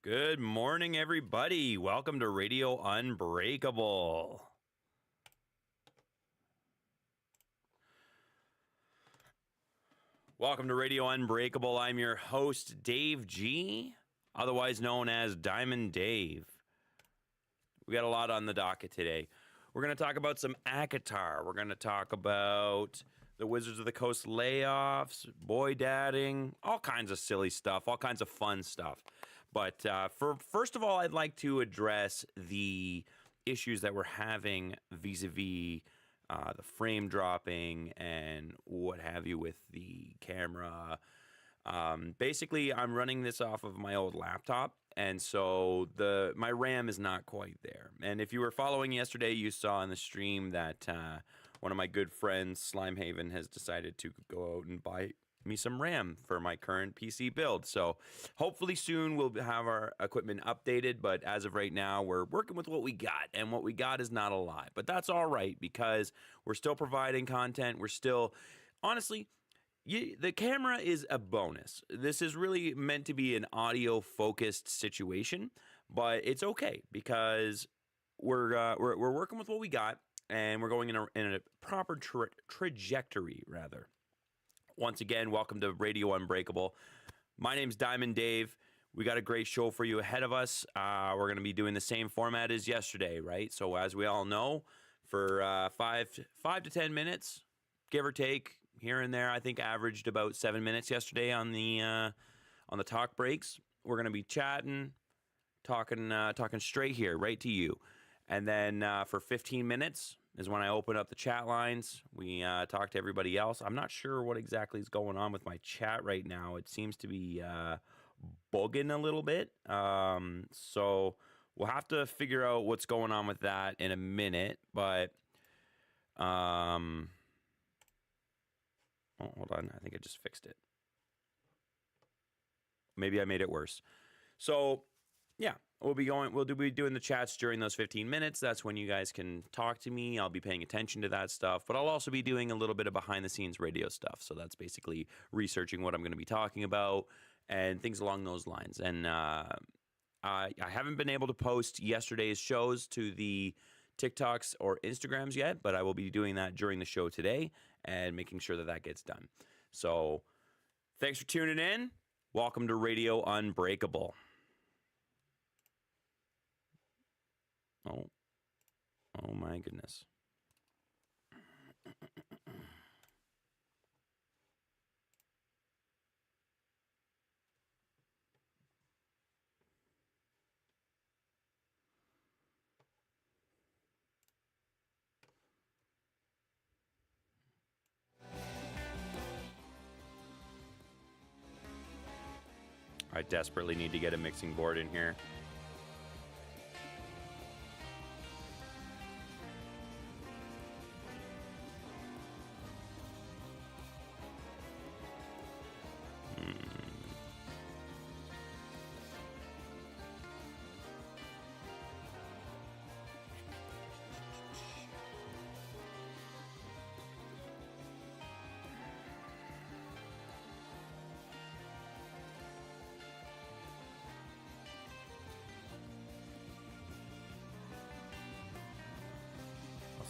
Good morning, everybody. Welcome to Radio Unbreakable. Welcome to Radio Unbreakable. I'm your host, Dave G., otherwise known as Diamond Dave. We got a lot on the docket today. We're going to talk about some ACOTAR. We're going to talk about the Wizards of the Coast layoffs, boy dadding, all kinds of silly stuff, all kinds of fun stuff. But first of all, I'd like to address the issues that we're having vis-a-vis the frame dropping and what have you with the camera. Basically, I'm running this off of my old laptop, and so my RAM is not quite there. And if you were following yesterday, you saw in the stream that one of my good friends, Slimehaven, has decided to go out and buy me some RAM for my current PC build. So hopefully soon we'll have our equipment updated, but as of right now, we're working with what we got, and what we got is not a lot. But that's all right, because we're still providing content. We're still, honestly, the camera is a bonus. This is really meant to be an audio-focused situation, but it's okay because we're working with what we got, and we're going in a proper trajectory, rather. Once again, welcome to Radio Unbreakable. My name's Diamond Dave. We got a great show for you ahead of us. We're going to be doing the same format as yesterday, right? So as we all know, for 5 to 10 minutes, give or take, here and there, I think averaged about 7 minutes yesterday on the talk breaks. We're going to be chatting, talking straight here, right to you. And then for 15 minutes is when I open up the chat lines. We talk to everybody else. I'm not sure what exactly is going on with my chat right now. It seems to be bugging a little bit. So we'll have to figure out what's going on with that in a minute. But, oh, hold on. I think I just fixed it. Maybe I made it worse. So, yeah. We'll be doing the chats during those 15 minutes. That's when you guys can talk to me. I'll be paying attention to that stuff, but I'll also be doing a little bit of behind the scenes radio stuff. So that's basically researching what I'm going to be talking about and things along those lines. And I haven't been able to post yesterday's shows to the TikToks or Instagrams yet, but I will be doing that during the show today and making sure that gets done. So thanks for tuning in. Welcome to Radio Unbreakable. Oh my goodness. I desperately need to get a mixing board in here.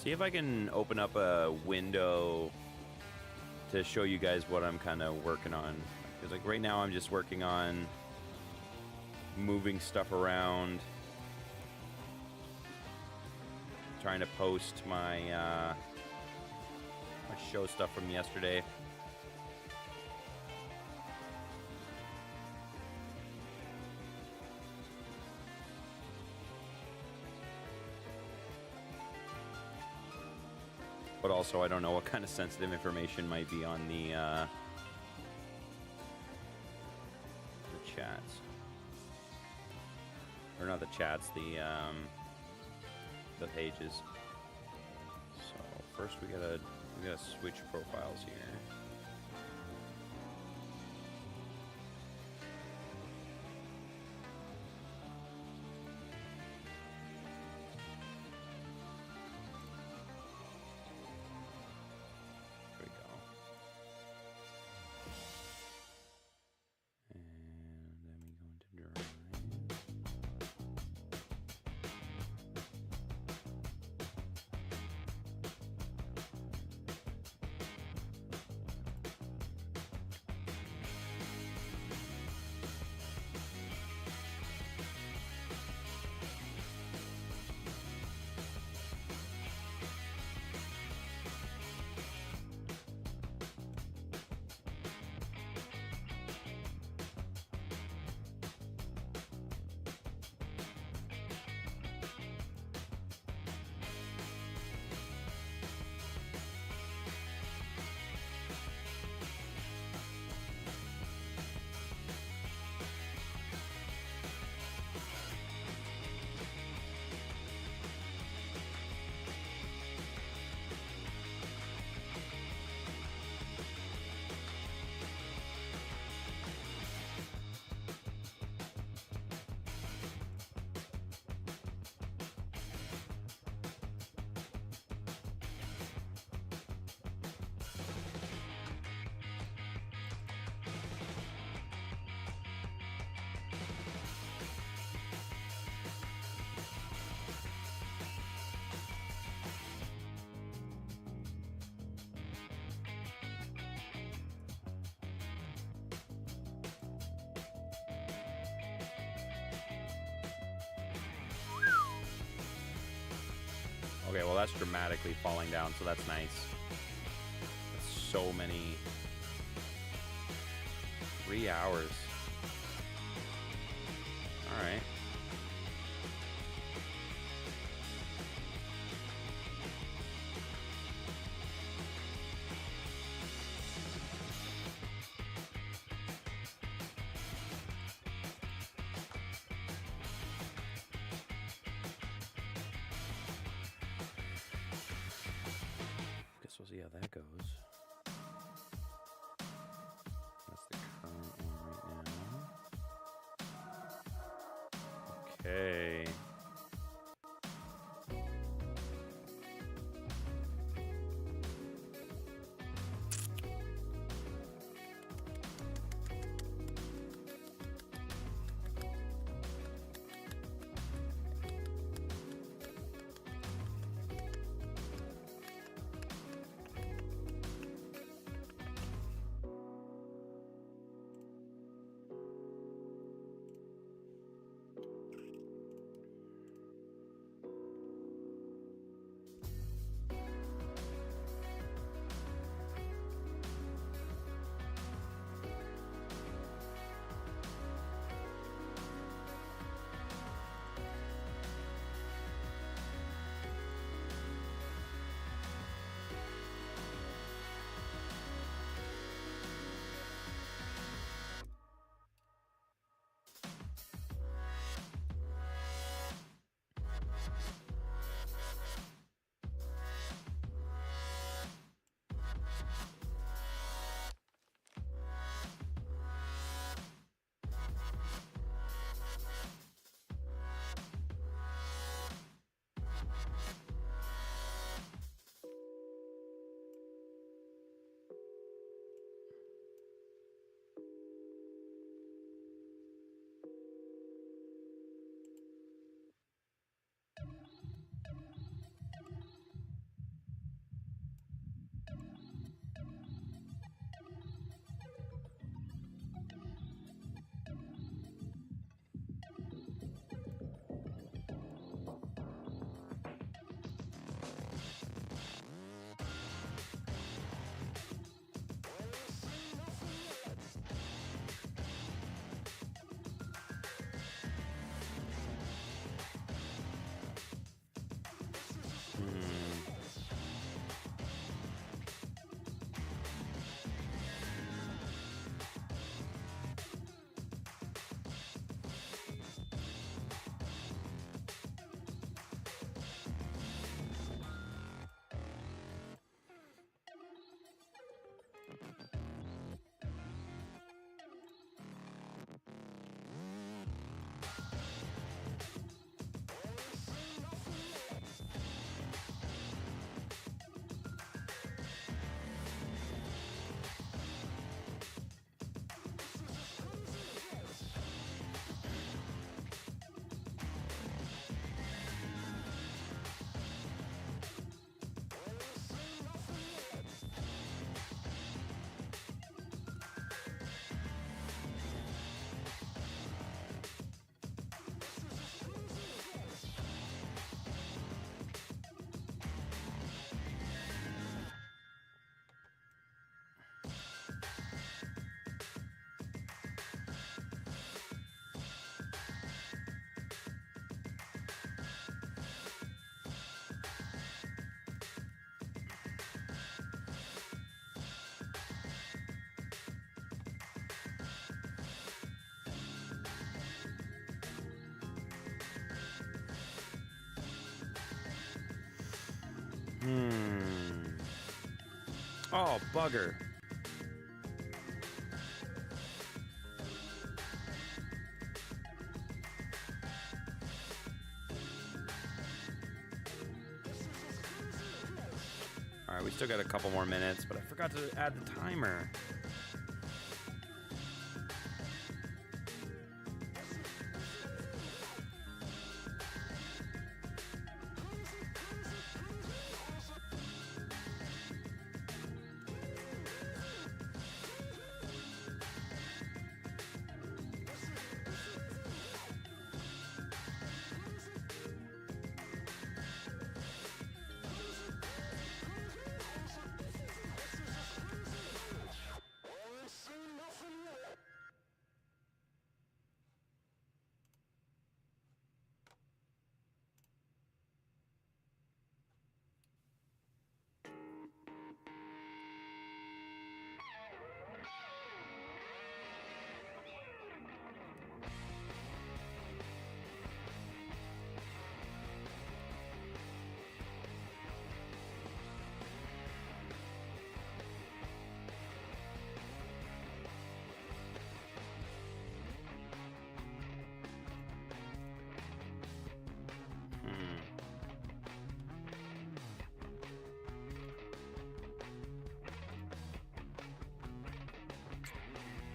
See if I can open up a window to show you guys what I'm kind of working on. Because like right now I'm just working on moving stuff around, trying to post my show stuff from yesterday. But also, I don't know what kind of sensitive information might be on the chats, or not the chats, the pages. So first, we gotta switch profiles here. And then we go into Drive. Okay, well, that's dramatically falling down, so that's nice. That's so many. 3 hours. All right. Guess we'll see how that goes. That's the current one right now. Okay. Oh, bugger. All right, we still got a couple more minutes, but I forgot to add the timer.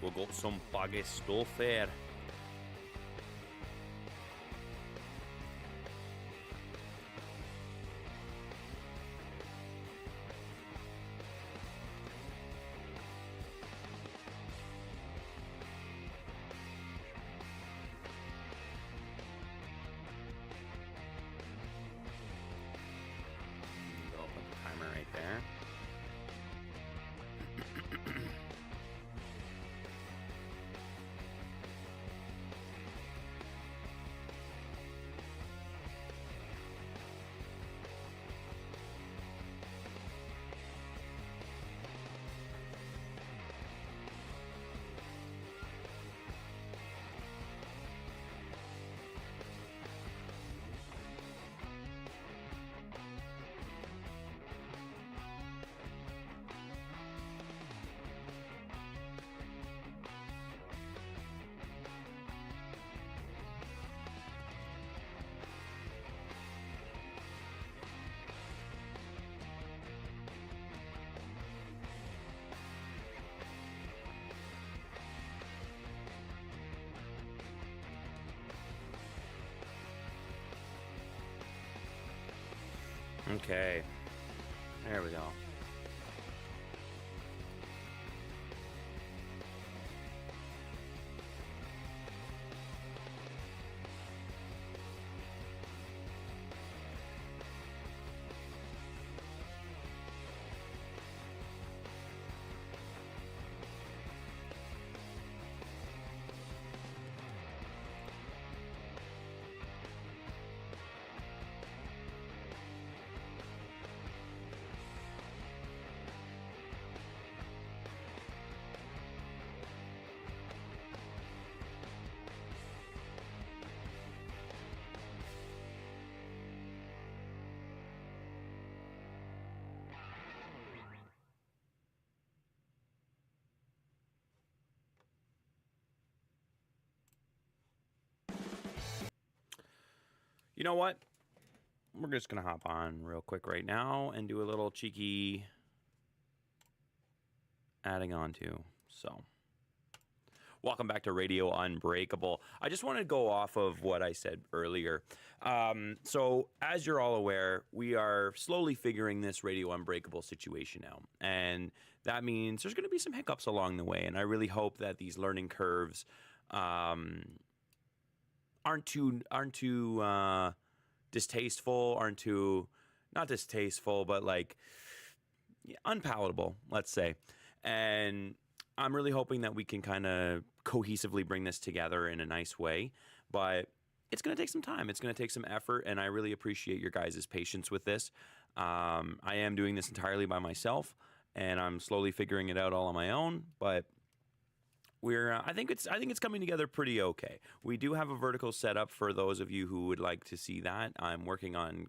We got some baggy stuff here. Okay, there we go. You know what? We're just going to hop on real quick right now and do a little cheeky adding on to. So, welcome back to Radio Unbreakable. I just want to go off of what I said earlier. So, as you're all aware, we are slowly figuring this Radio Unbreakable situation out. And that means there's going to be some hiccups along the way. And I really hope that these learning curves aren't too distasteful, not distasteful, but like unpalatable, let's say. And I'm really hoping that we can kind of cohesively bring this together in a nice way, but it's going to take some time. It's going to take some effort, and I really appreciate your guys' patience with this. I am doing this entirely by myself, and I'm slowly figuring it out all on my own, but I think it's coming together pretty okay. We do have a vertical setup for those of you who would like to see that. I'm working on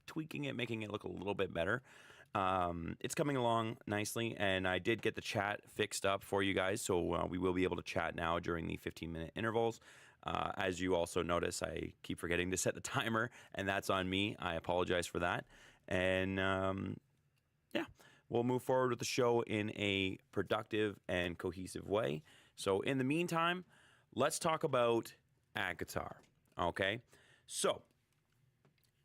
tweaking it, making it look a little bit better. It's coming along nicely, and I did get the chat fixed up for you guys, so we will be able to chat now during the 15-minute intervals. As you also notice, I keep forgetting to set the timer, and that's on me. I apologize for that. And yeah. We'll move forward with the show in a productive and cohesive way. So in the meantime, let's talk about guitar, okay? So,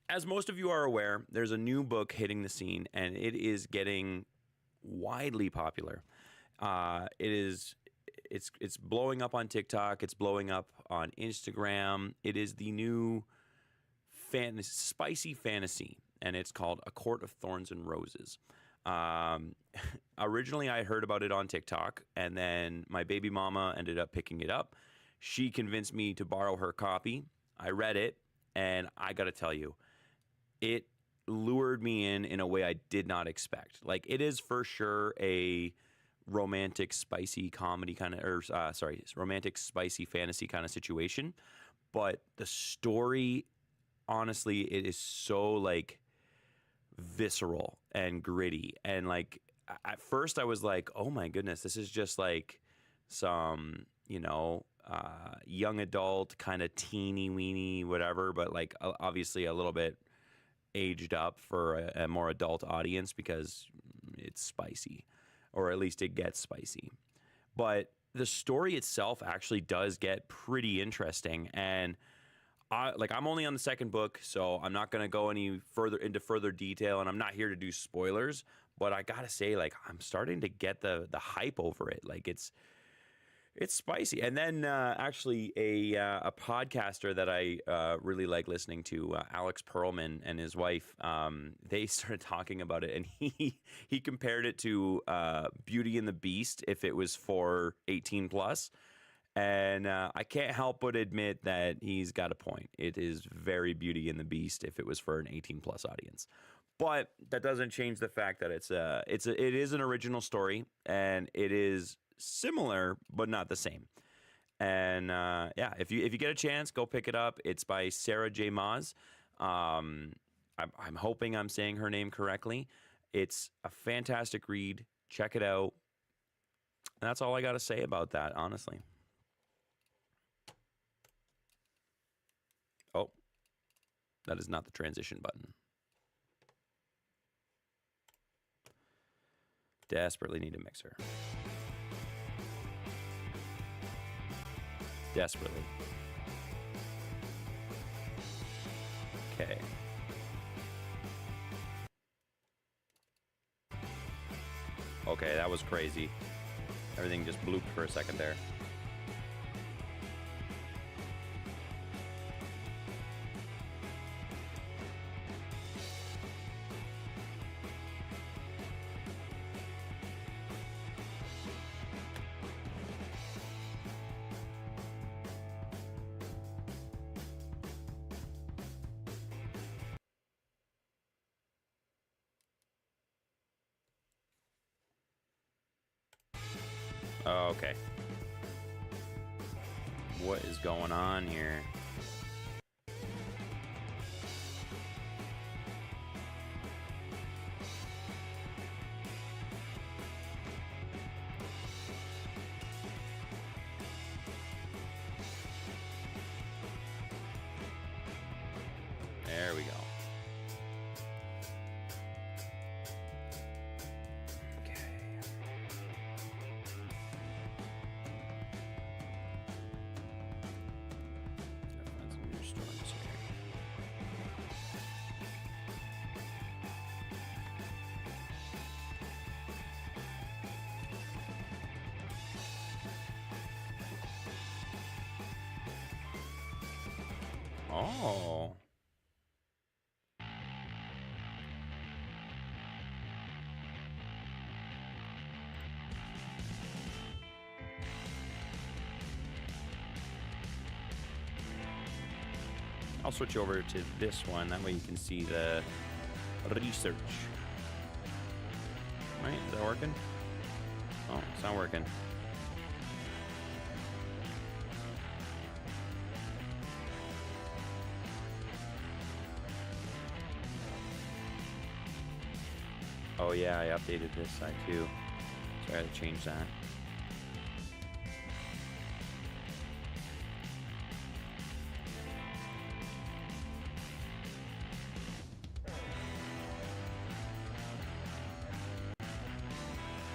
as most of you are aware, there's a new book hitting the scene, and it is getting widely popular. It's blowing up on TikTok. It's blowing up on Instagram. It is the new spicy fantasy, and it's called A Court of Thorns and Roses. Originally I heard about it on TikTok, and then my baby mama ended up picking it up. She convinced me to borrow her copy. I read it, and I gotta tell you, it lured me in a way I did not expect. Like, it is for sure a romantic spicy comedy kind of, romantic spicy fantasy kind of situation, but the story, honestly, it is so like visceral and gritty, and like at first I was like, oh my goodness, this is just like some young adult kind of teeny weeny whatever, but like obviously a little bit aged up for a more adult audience because it's spicy, or at least it gets spicy. but the story itself actually does get pretty interesting. And I'm only on the second book, so I'm not going to go any further into further detail, and I'm not here to do spoilers. But I gotta say, like, I'm starting to get the hype over it. Like, it's spicy. And then actually a podcaster that I really like listening to, Alex Perlman and his wife, they started talking about it, and he compared it to Beauty and the Beast if it was for 18 plus. And I can't help but admit that he's got a point. It is very Beauty and the Beast if it was for an 18 plus audience. But that doesn't change the fact that it is an original story, and it is similar but not the same. And yeah, if you get a chance, go pick it up. It's by Sarah J. Maas. I'm hoping I'm saying her name correctly. It's a fantastic read. Check it out. And that's all I got to say about that, honestly. Oh, that is not the transition button. Desperately need a mixer. Desperately. Okay. Okay, that was crazy. Everything just blooped for a second there. Okay. What is going on here? There we go. Oh. I'll switch over to this one. That way you can see the research. Right? Is that working? Oh, it's not working. Oh yeah, I updated this side too. So I had to change that.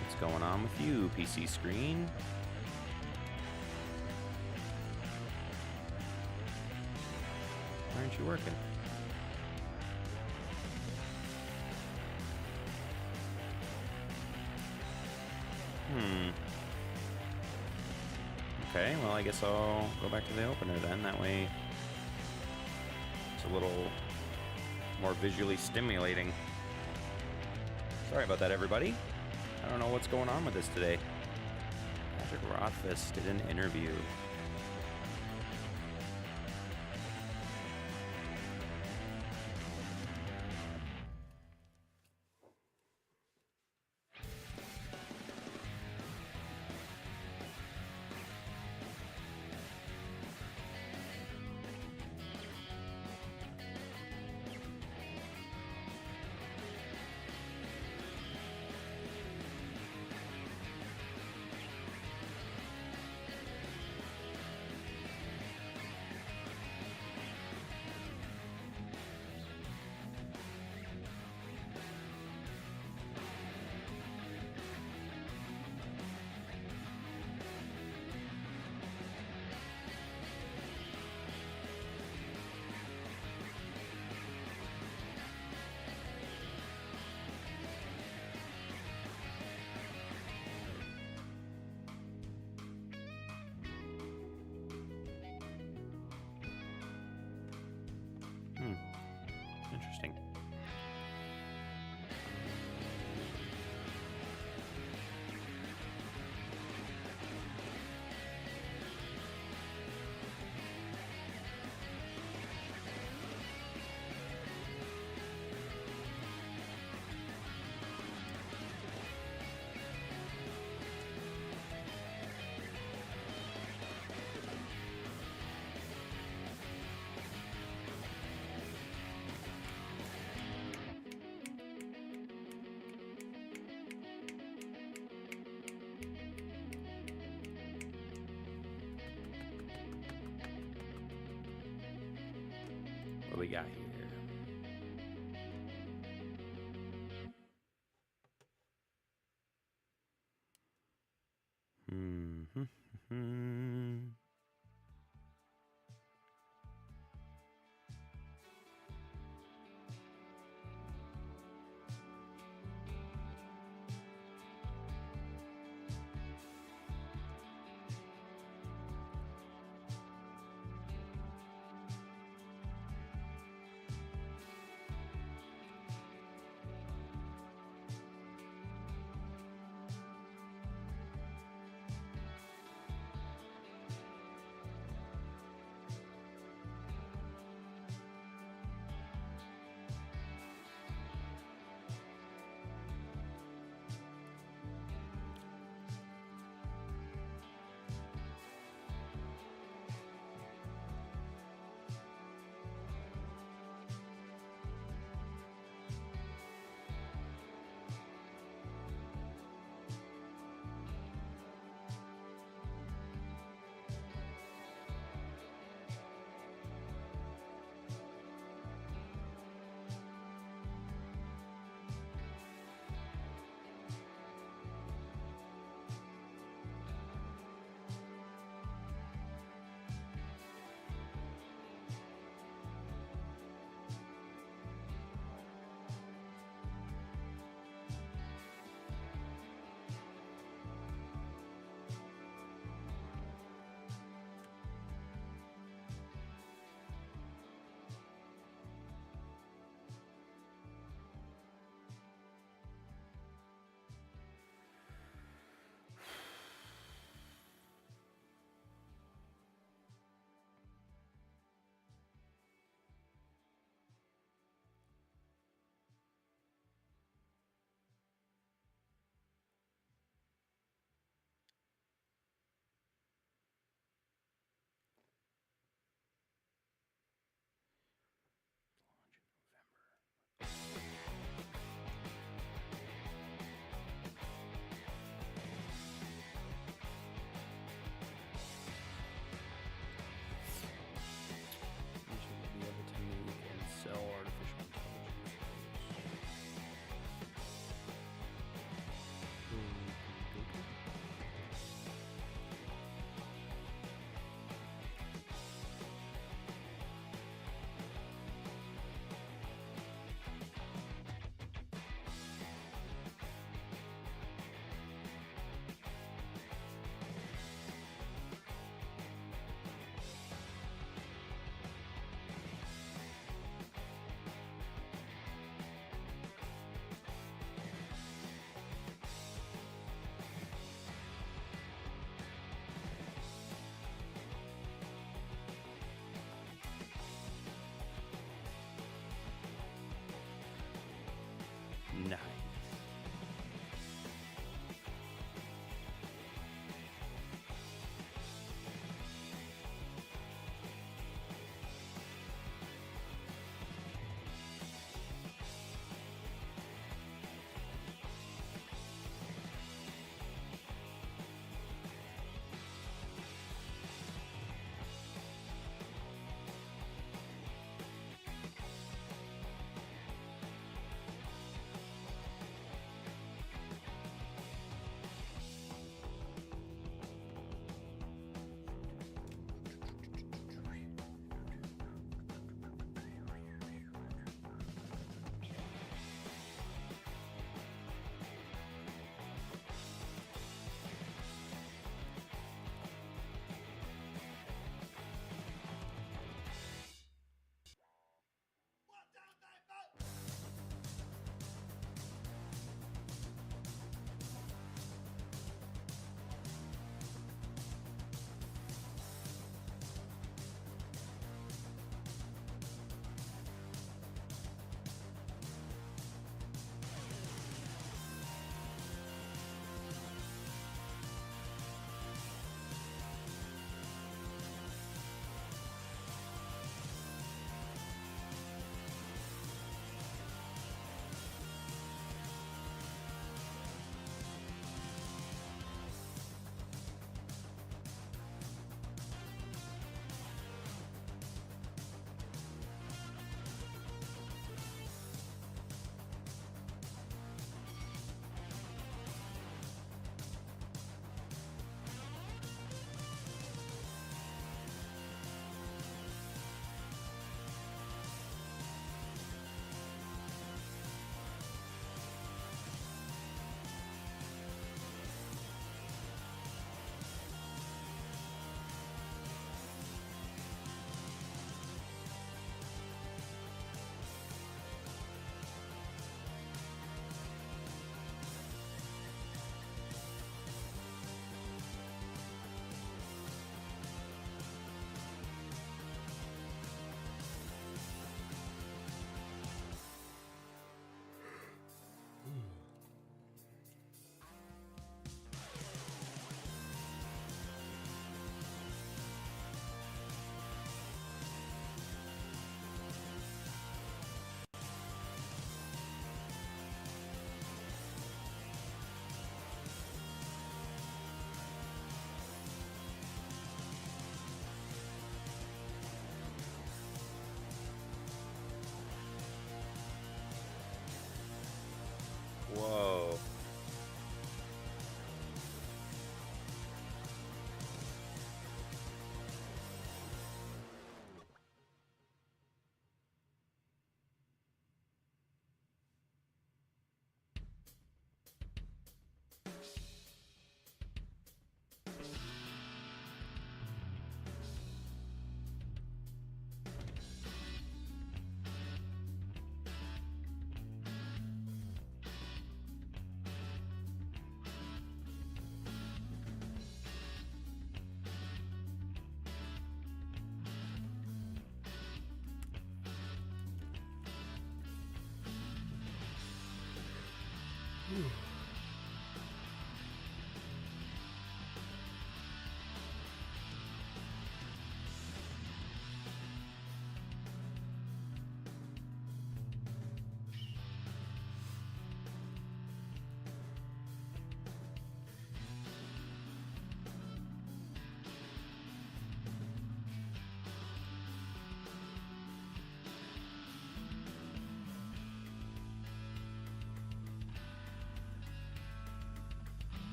What's going on with you, PC screen? Why aren't you working? Okay, well, I guess I'll go back to the opener then. That way it's a little more visually stimulating. Sorry about that, everybody. I don't know what's going on with this today. Patrick Rothfuss did an interview. we got here?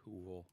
Cool.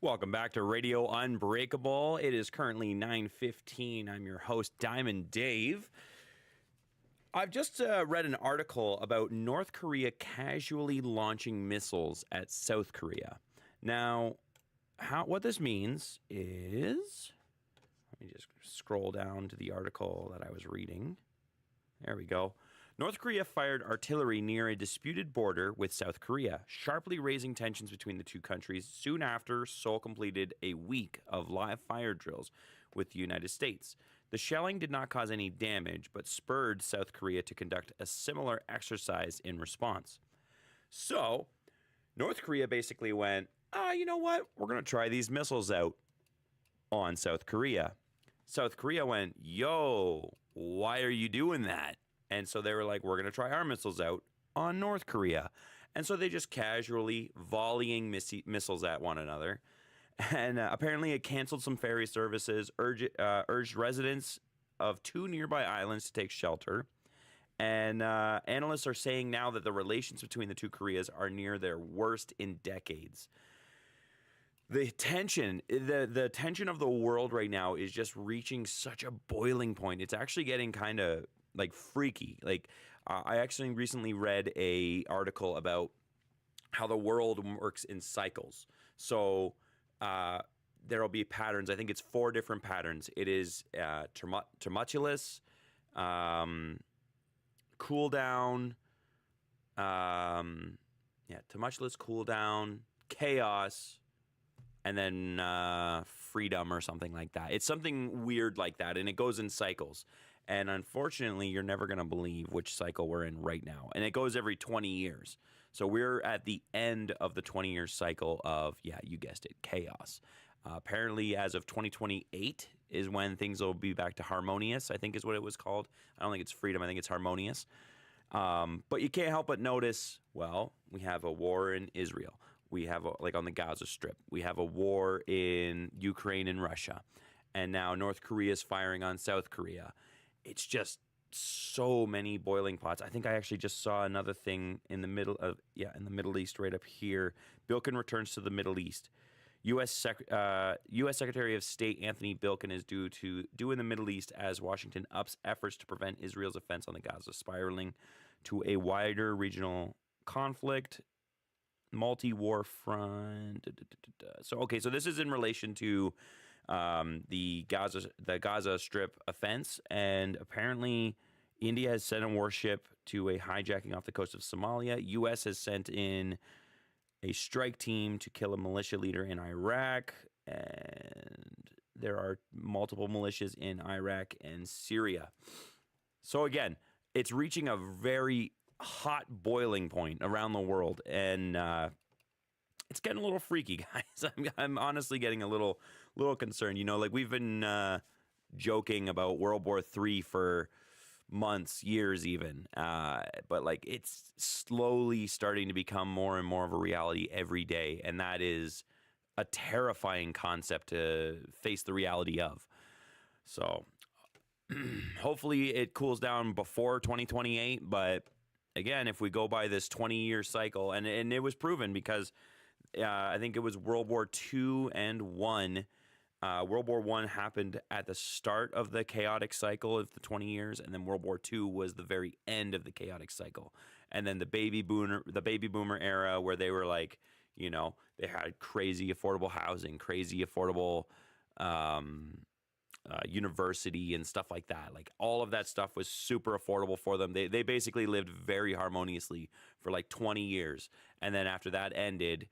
Welcome back to Radio Unbreakable. It is currently 9:15. I'm your host, Diamond Dave. I've just read an article about North Korea casually launching missiles at South Korea. Now, what this means is, let me just scroll down to the article that I was reading. There we go. North Korea fired artillery near a disputed border with South Korea, sharply raising tensions between the two countries soon after Seoul completed a week of live fire drills with the United States. The shelling did not cause any damage, but spurred South Korea to conduct a similar exercise in response. So, North Korea basically went, you know what? We're going to try these missiles out on South Korea. South Korea went, yo, why are you doing that? And so they were like, we're going to try our missiles out on North Korea. And so they just casually volleying missiles at one another. And apparently it canceled some ferry services, urged residents of 2 nearby islands to take shelter. And analysts are saying now that the relations between the two Koreas are near their worst in decades. The tension of the world right now is just reaching such a boiling point. It's actually getting kind of like freaky. Like I actually recently read a article about how the world works in cycles. So there'll be patterns. I think it's 4 different patterns. It is tumultuous, cool down, tumultuous, cool down, chaos, and then freedom or something like that. It's something weird like that, and it goes in cycles. And unfortunately, you're never going to believe which cycle we're in right now. And it goes every 20 years. So we're at the end of the 20-year cycle of, yeah, you guessed it, chaos. Apparently, as of 2028 is when things will be back to harmonious, I think is what it was called. I don't think it's freedom. I think it's harmonious. But you can't help but notice, well, we have a war in Israel. We have, like on the Gaza Strip. We have a war in Ukraine and Russia. And now North Korea is firing on South Korea. It's just so many boiling pots. I think I actually just saw another thing in the Middle East right up here. Bilkin returns to the Middle East. U.S. Secretary of State Anthony Bilkin is due in the Middle East as Washington ups efforts to prevent Israel's offense on the Gaza spiraling to a wider regional conflict, multi-war front. So this is in relation to the Gaza Strip offense, and apparently India has sent a warship to a hijacking off the coast of Somalia. U.S. has sent in a strike team to kill a militia leader in Iraq, and there are multiple militias in Iraq and Syria. So again, it's reaching a very hot boiling point around the world, and it's getting a little freaky, guys. I'm honestly getting a little concerned. You know, like we've been joking about World War III for months, years even. But like it's slowly starting to become more and more of a reality every day. And that is a terrifying concept to face the reality of. So hopefully it cools down before 2028. But again, if we go by this 20-year cycle, and it was proven because I think it was World War II and I. World War I happened at the start of the chaotic cycle of the 20 years, and then World War II was the very end of the chaotic cycle. And then the baby boomer era, where they were like, you know, they had crazy affordable housing, crazy affordable university and stuff like that. Like all of that stuff was super affordable for them. They basically lived very harmoniously for like 20 years. And then after that ended,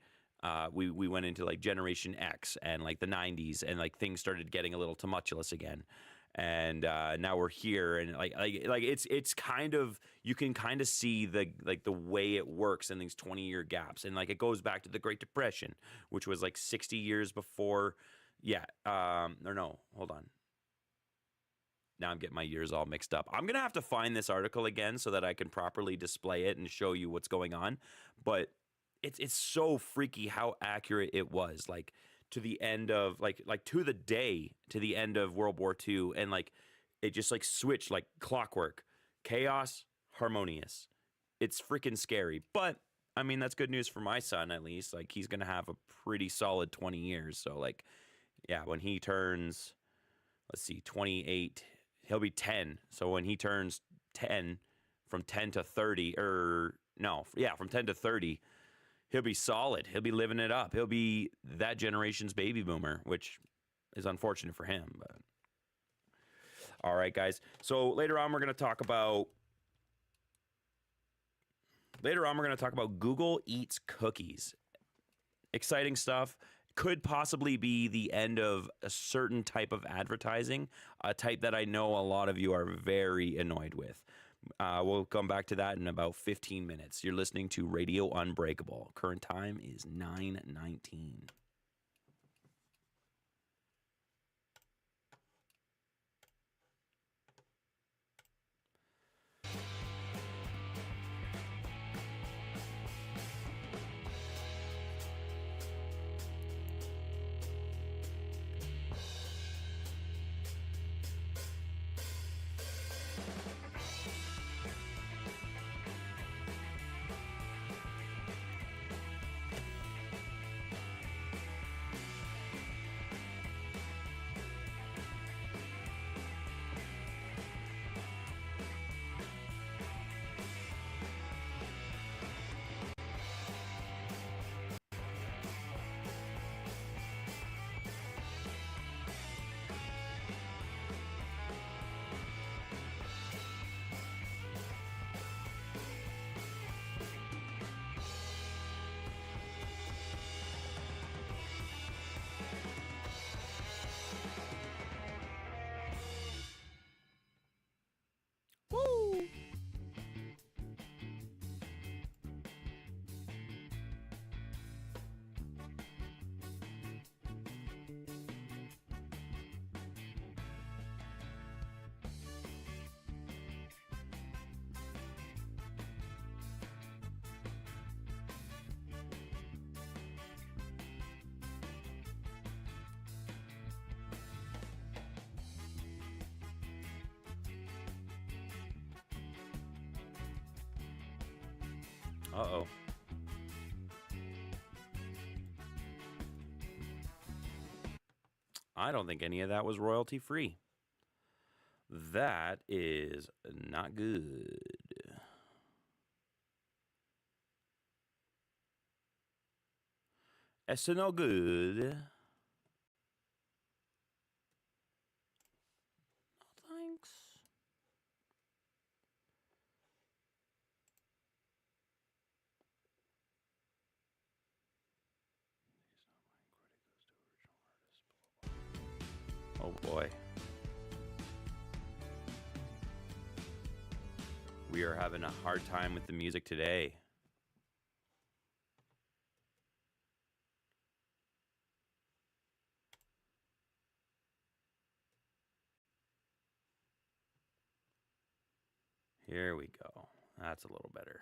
we went into like Generation X and like the 90s, and like things started getting a little tumultuous again. And now we're here, and like it's kind of, you can kind of see the way it works in these 20-year gaps. And like it goes back to the Great Depression, which was like 60 years before. Hold on. Now I'm getting my years all mixed up. I'm going to have to find this article again so that I can properly display it and show you what's going on. But it's so freaky how accurate it was, like to the end of like to the day to the end of World War II, and like it just like switched like clockwork. Chaos, harmonious. It's freaking scary. But I mean, that's good news for my son, at least. Like he's going to have a pretty solid 20 years. So like, yeah, when he turns, 28, he'll be 10. So when he turns 10, from 10 to 30, from 10 to 30, he'll be solid. He'll be living it up. He'll be that generation's baby boomer, which is unfortunate for him. But all right, guys. So later on, we're going to talk about Google Eats cookies. Exciting stuff. could possibly be the end of a certain type of advertising, a type that I know a lot of you are very annoyed with. We'll come back to that in about 15 minutes. You're listening to Radio Unbreakable. Current time is 9:19. Uh-oh. I don't think any of that was royalty free. That is not good. It's no good. No thanks. Oh boy. We are having a hard time with the music today. Here we go. That's a little better.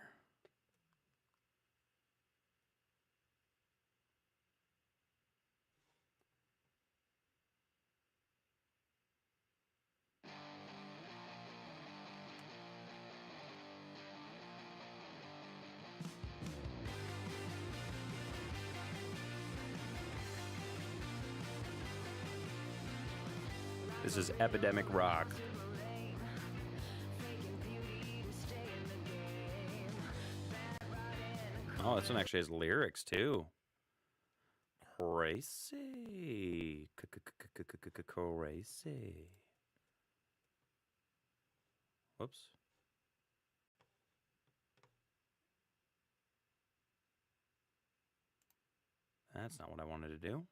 This is Epidemic Rock. Oh, this one actually has lyrics too. Crazy. Crazy. Whoops. That's not what I wanted to do.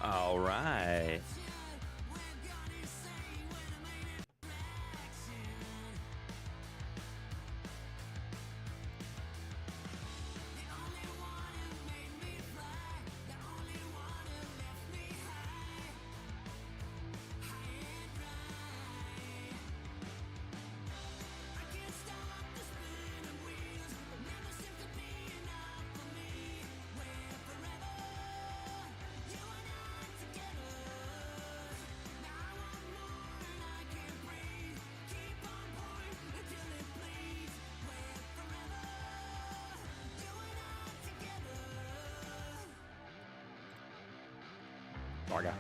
All right. Varga.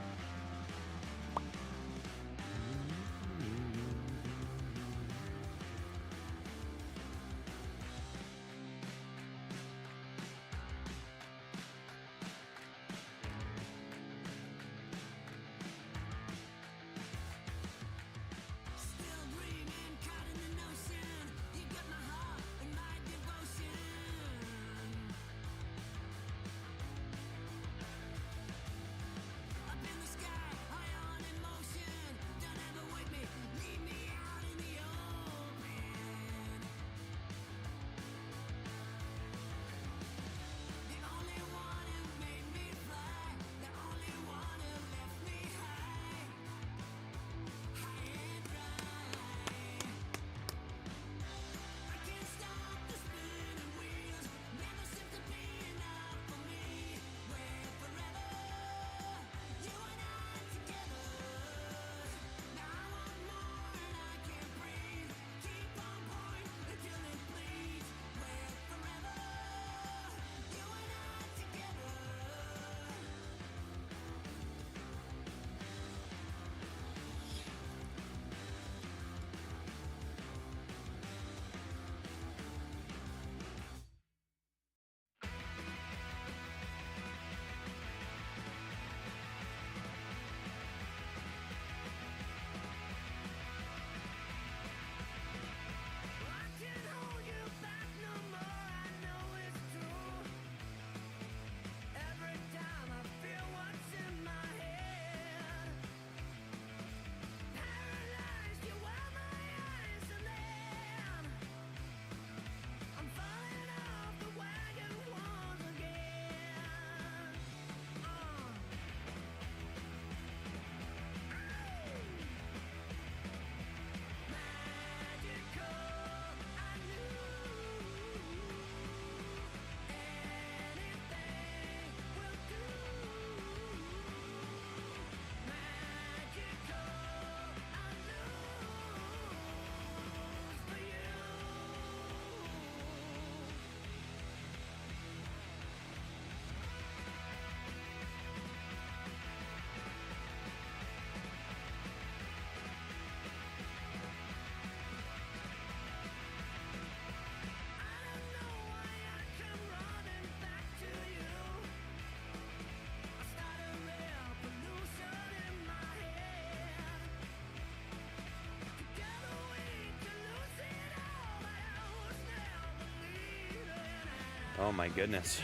Oh my goodness.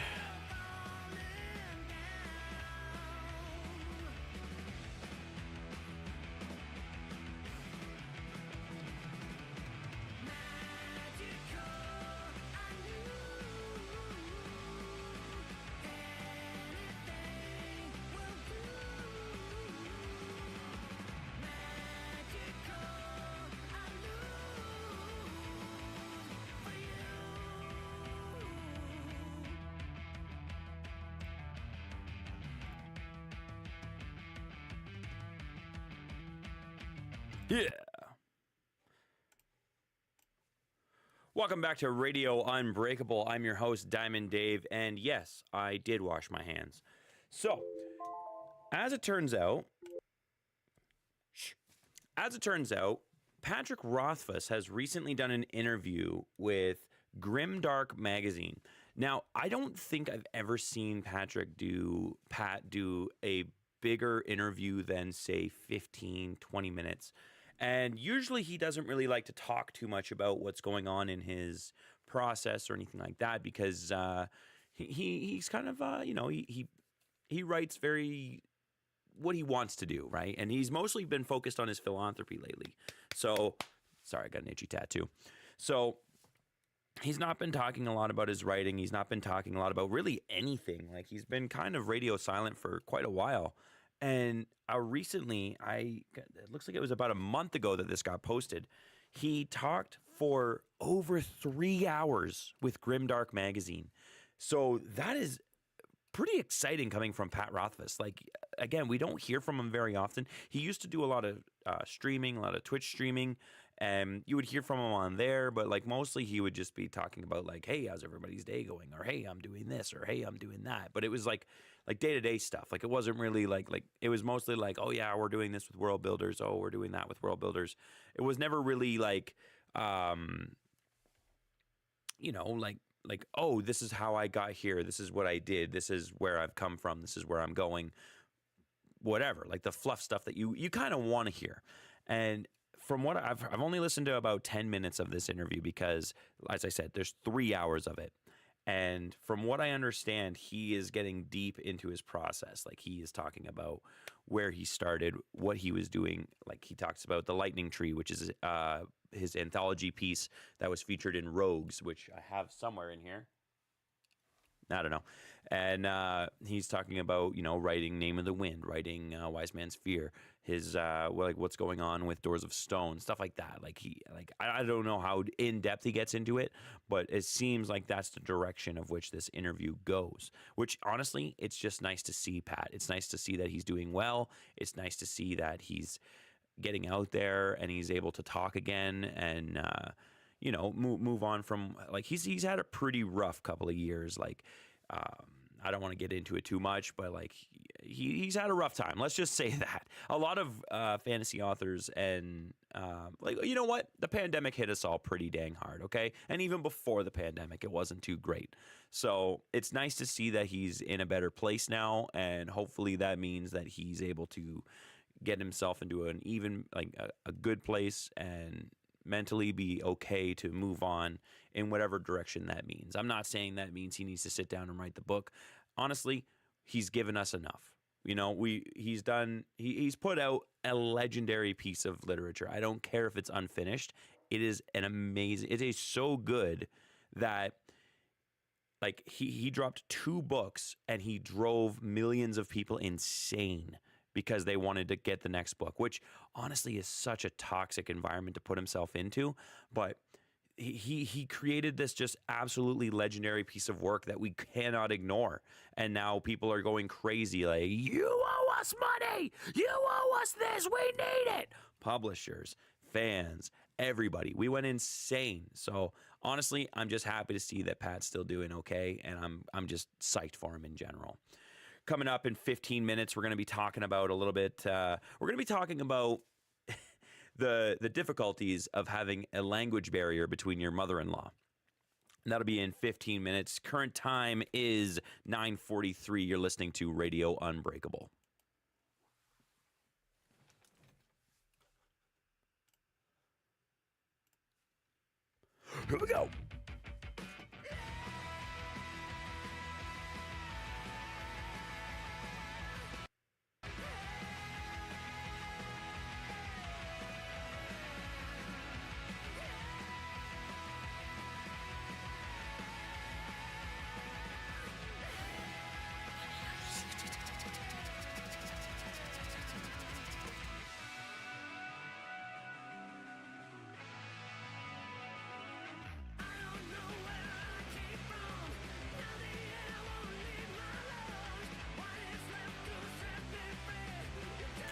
Yeah. Welcome back to Radio Unbreakable. I'm your host, Diamond Dave, and yes, I did wash my hands. So, as it turns out, Patrick Rothfuss has recently done an interview with Grimdark magazine. Now, I don't think I've ever seen Pat do a bigger interview than, say, 15, 20 minutes. And usually he doesn't really like to talk too much about what's going on in his process or anything like that because he's kind of, he writes very what he wants to do, right? And he's mostly been focused on his philanthropy lately. So, sorry, I got an itchy tattoo. So he's not been talking a lot about his writing. He's not been talking a lot about really anything. Like, he's been kind of radio silent for quite a while. And recently, it looks like it was about a month ago that this got posted. He talked for over 3 hours with Grimdark Magazine. So that is pretty exciting coming from Pat Rothfuss. Like, again, we don't hear from him very often. He used to do a lot of streaming, a lot of Twitch streaming, and you would hear from him on there, but like mostly he would just be talking about like, hey, how's everybody's day going? Or hey, I'm doing this, or hey, I'm doing that. But it was like day-to-day stuff. Like, it wasn't really like it was mostly like, oh yeah, we're doing this with World Builders. Oh, we're doing that with World Builders. It was never really like, like, oh, this is how I got here. This is what I did. This is where I've come from. This is where I'm going. Whatever, like the fluff stuff that you kind of want to hear. And from what I've only listened to about 10 minutes of this interview because, as I said, there's 3 hours of it. And from what I understand, he is getting deep into his process. Like, he is talking about where he started, what he was doing. Like, he talks about The Lightning Tree, which is his anthology piece that was featured in Rogues, which I have somewhere in here. I don't know. And he's talking about, writing Name of the Wind, writing Wise Man's Fear, his what's going on with Doors of Stone, stuff like that. I don't know how in depth he gets into it, but it seems like that's the direction of which this interview goes. Which, honestly, it's just nice to see, Pat. It's nice to see that he's doing well. It's nice to see that he's getting out there and he's able to talk again and move on from, like, he's had a pretty rough couple of years. Like, I don't want to get into it too much, but like he's had a rough time. Let's just say that. A lot of fantasy authors and you know what? The pandemic hit us all pretty dang hard, okay? And even before the pandemic, it wasn't too great. So it's nice to see that he's in a better place now, and hopefully that means that he's able to get himself into an even a good place and mentally be okay to move on in whatever direction that means. I'm not saying that means he needs to sit down and write the book. Honestly, he's given us enough. He's put out a legendary piece of literature. I don't care if it's unfinished. It is it is so good that like he dropped 2 books and he drove millions of people insane because they wanted to get the next book, which honestly is such a toxic environment to put himself into. But he created this just absolutely legendary piece of work that we cannot ignore. And now people are going crazy like, you owe us money! You owe us this! We need it! Publishers, fans, everybody. We went insane. So honestly, I'm just happy to see that Pat's still doing okay, and I'm just psyched for him in general. Coming up in 15 minutes, we're going to be talking about a little bit. We're going to be talking about the difficulties of having a language barrier between your mother-in-law. And that'll be in 15 minutes. Current time is 9:43. You're listening to Radio Unbreakable. Here we go.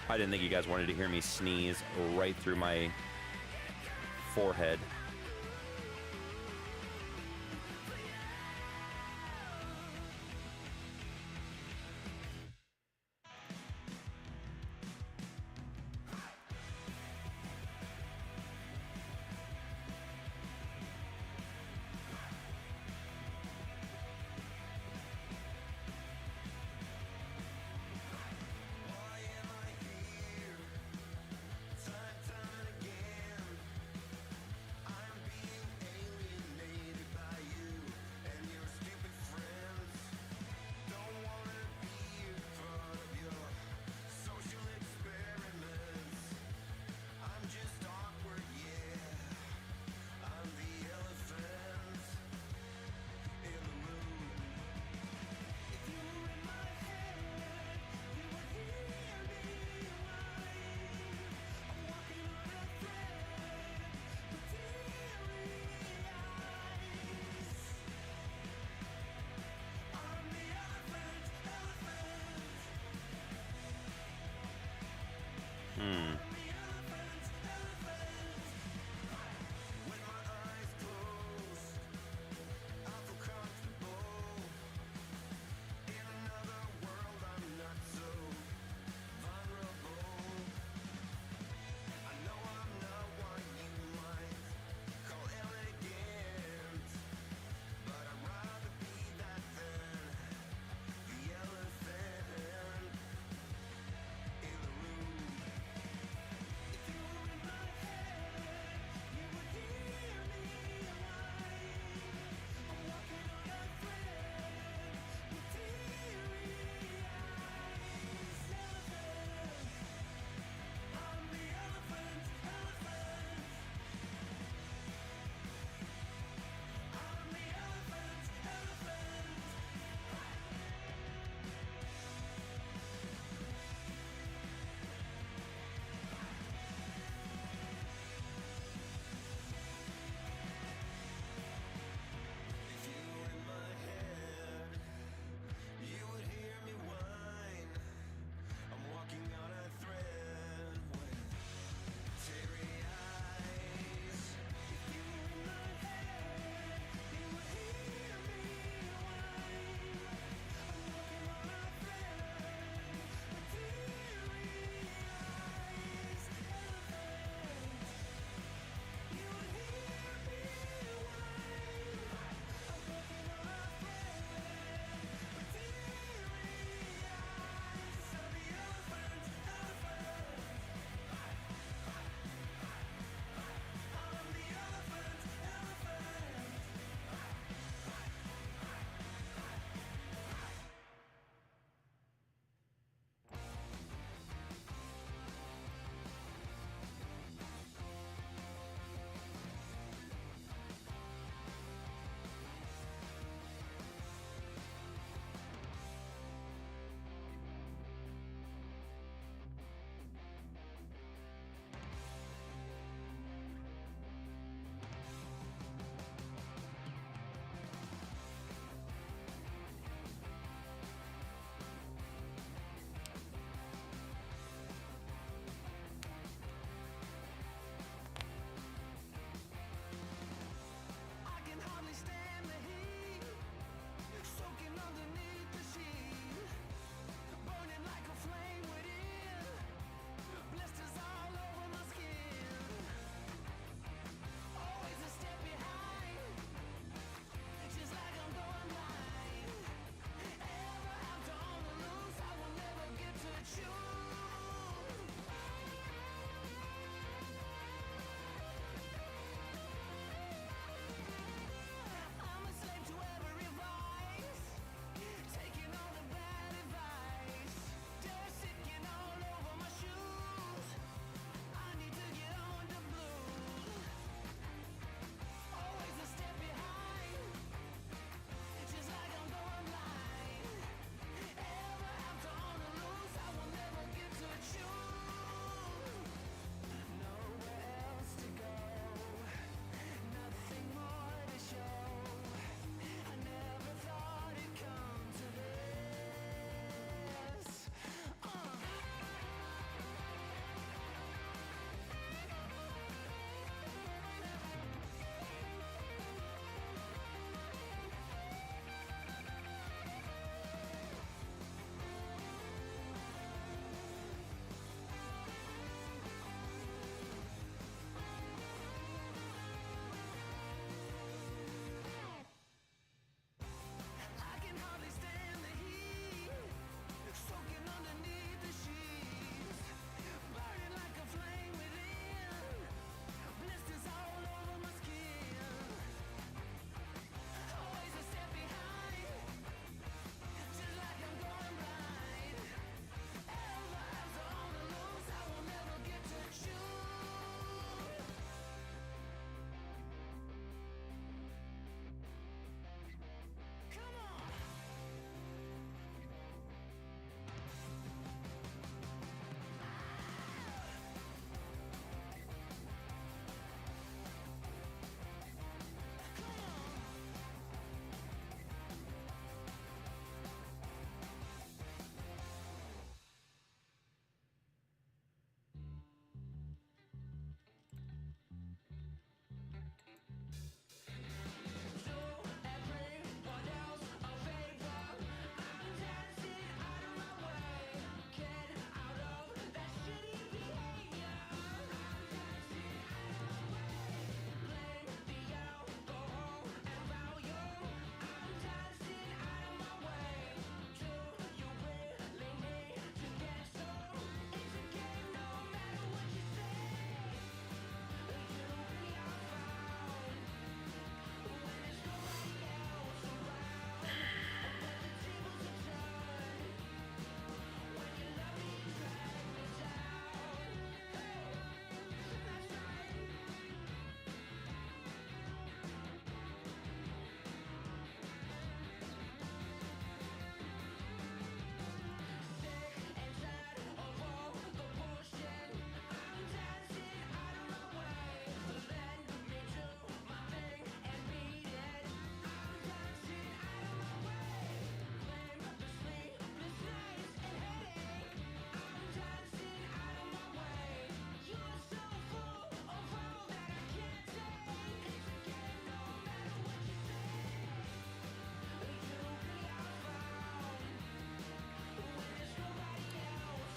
I didn't think you guys wanted to hear me sneeze right through my forehead.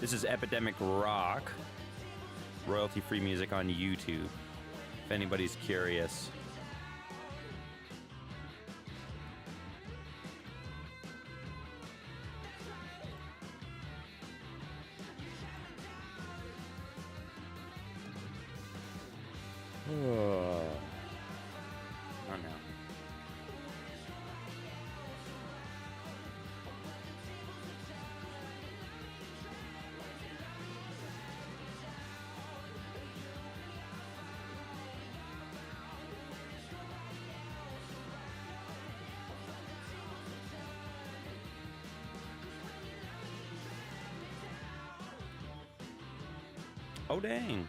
This is Epidemic Rock. Royalty-free music on YouTube, if anybody's curious. Oh no. Oh dang.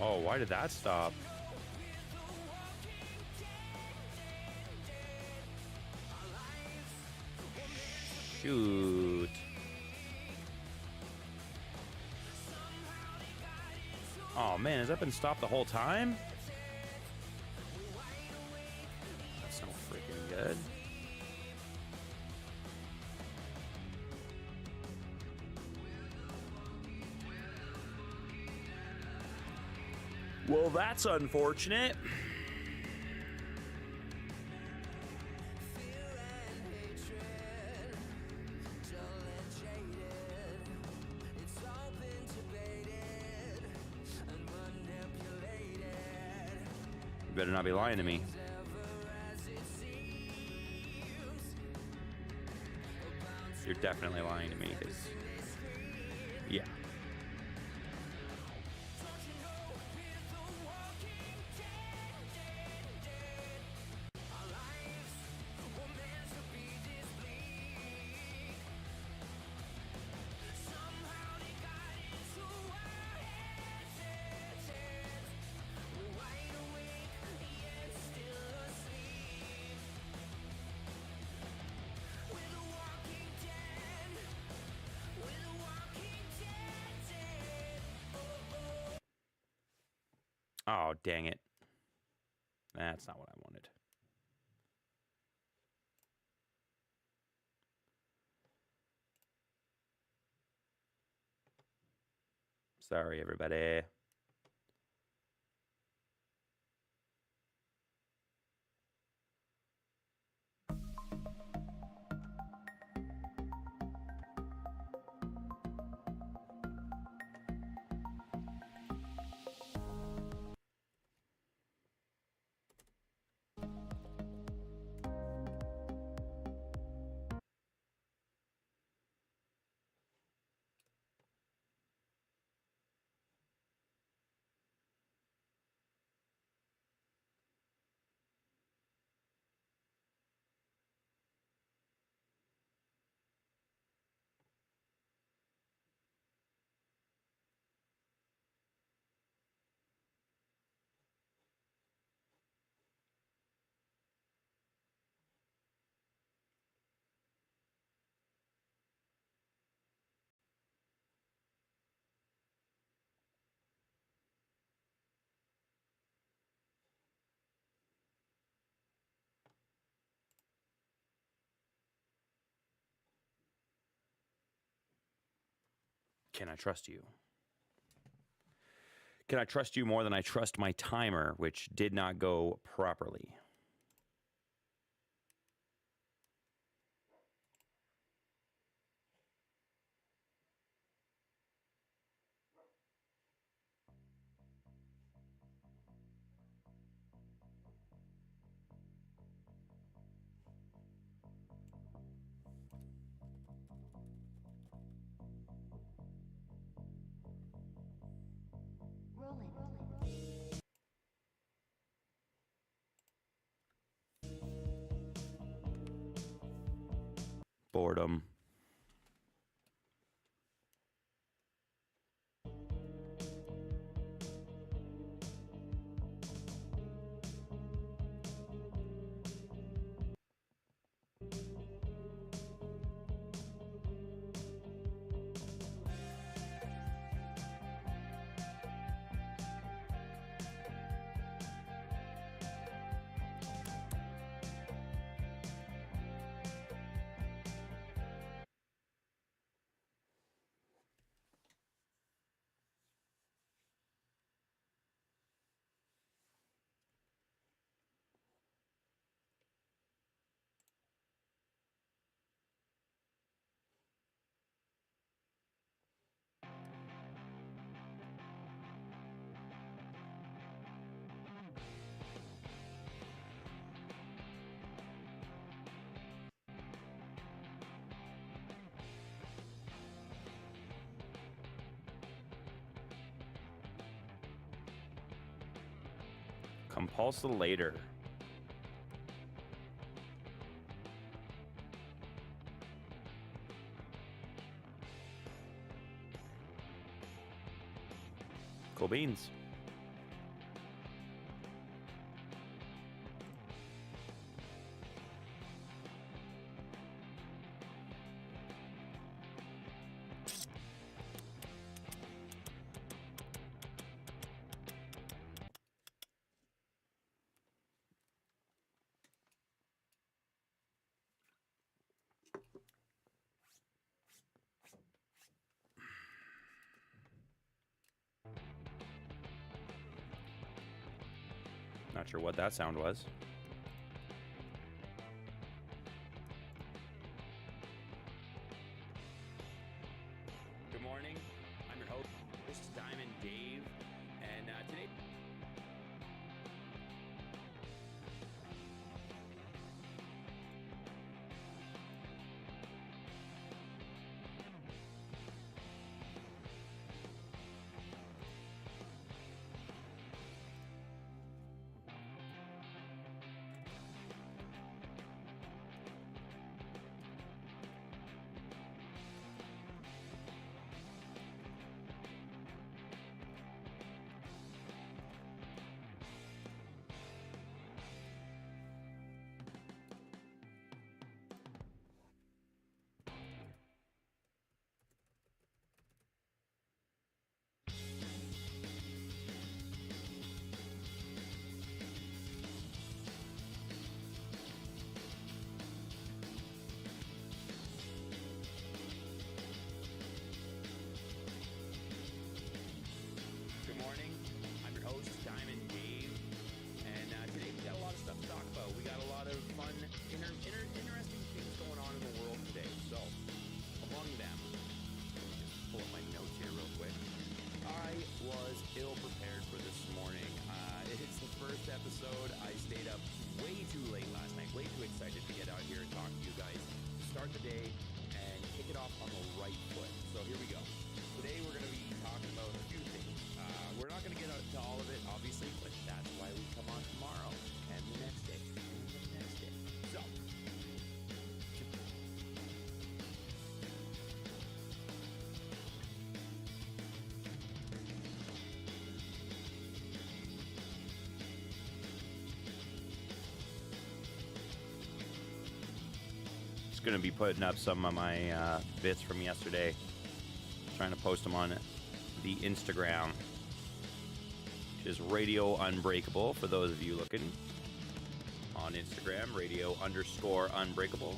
Oh, why did that stop? Shoot. Oh man, has that been stopped the whole time? That's no freaking good. Well, that's unfortunate. You better not be lying to me. You're definitely lying to me, because, yeah. Oh, dang it. That's not what I wanted. Sorry, everybody. Can I trust you? Can I trust you more than I trust my timer, which did not go properly? boredom. Compulsilator. Cool beans. Not sure what that sound was. Good morning. I'm your host, Diamond Dave, and today... Interesting things going on in the world today. So, among them, let me just pull up my notes here real quick. I was ill prepared for this morning. It's the first episode. I stayed up way too late last night, way too excited to get out here and talk to you guys, start the day, and kick it off on the right foot. So here we go. Today we're going to be talking about a few things. We're not going to get to all of it, obviously, but that's why we come on tomorrow and the next day. So, just going to be putting up some of my bits from yesterday, trying to post them on the Instagram, which is Radio Unbreakable, for those of you looking on Instagram, Radio_Unbreakable.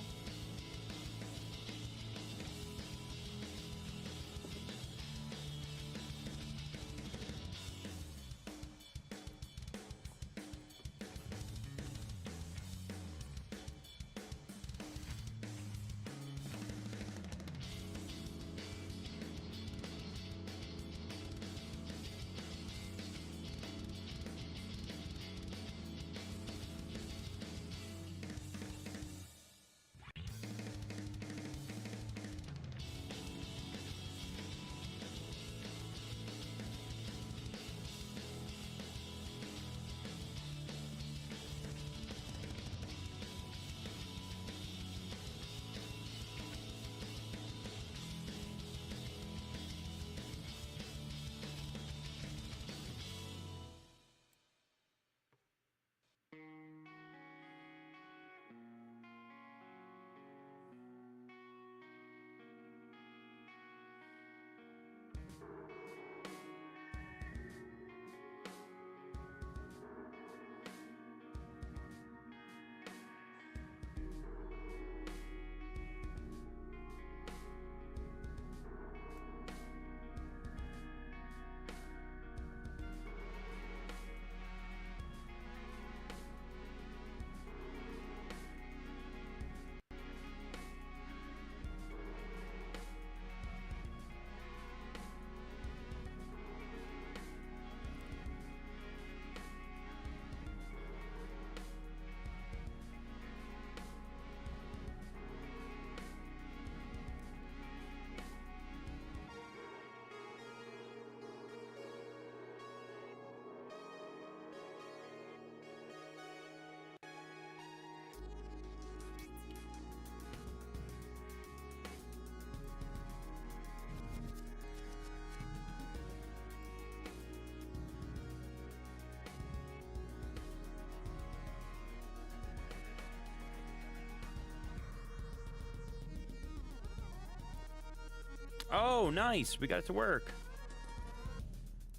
Oh, nice. We got it to work.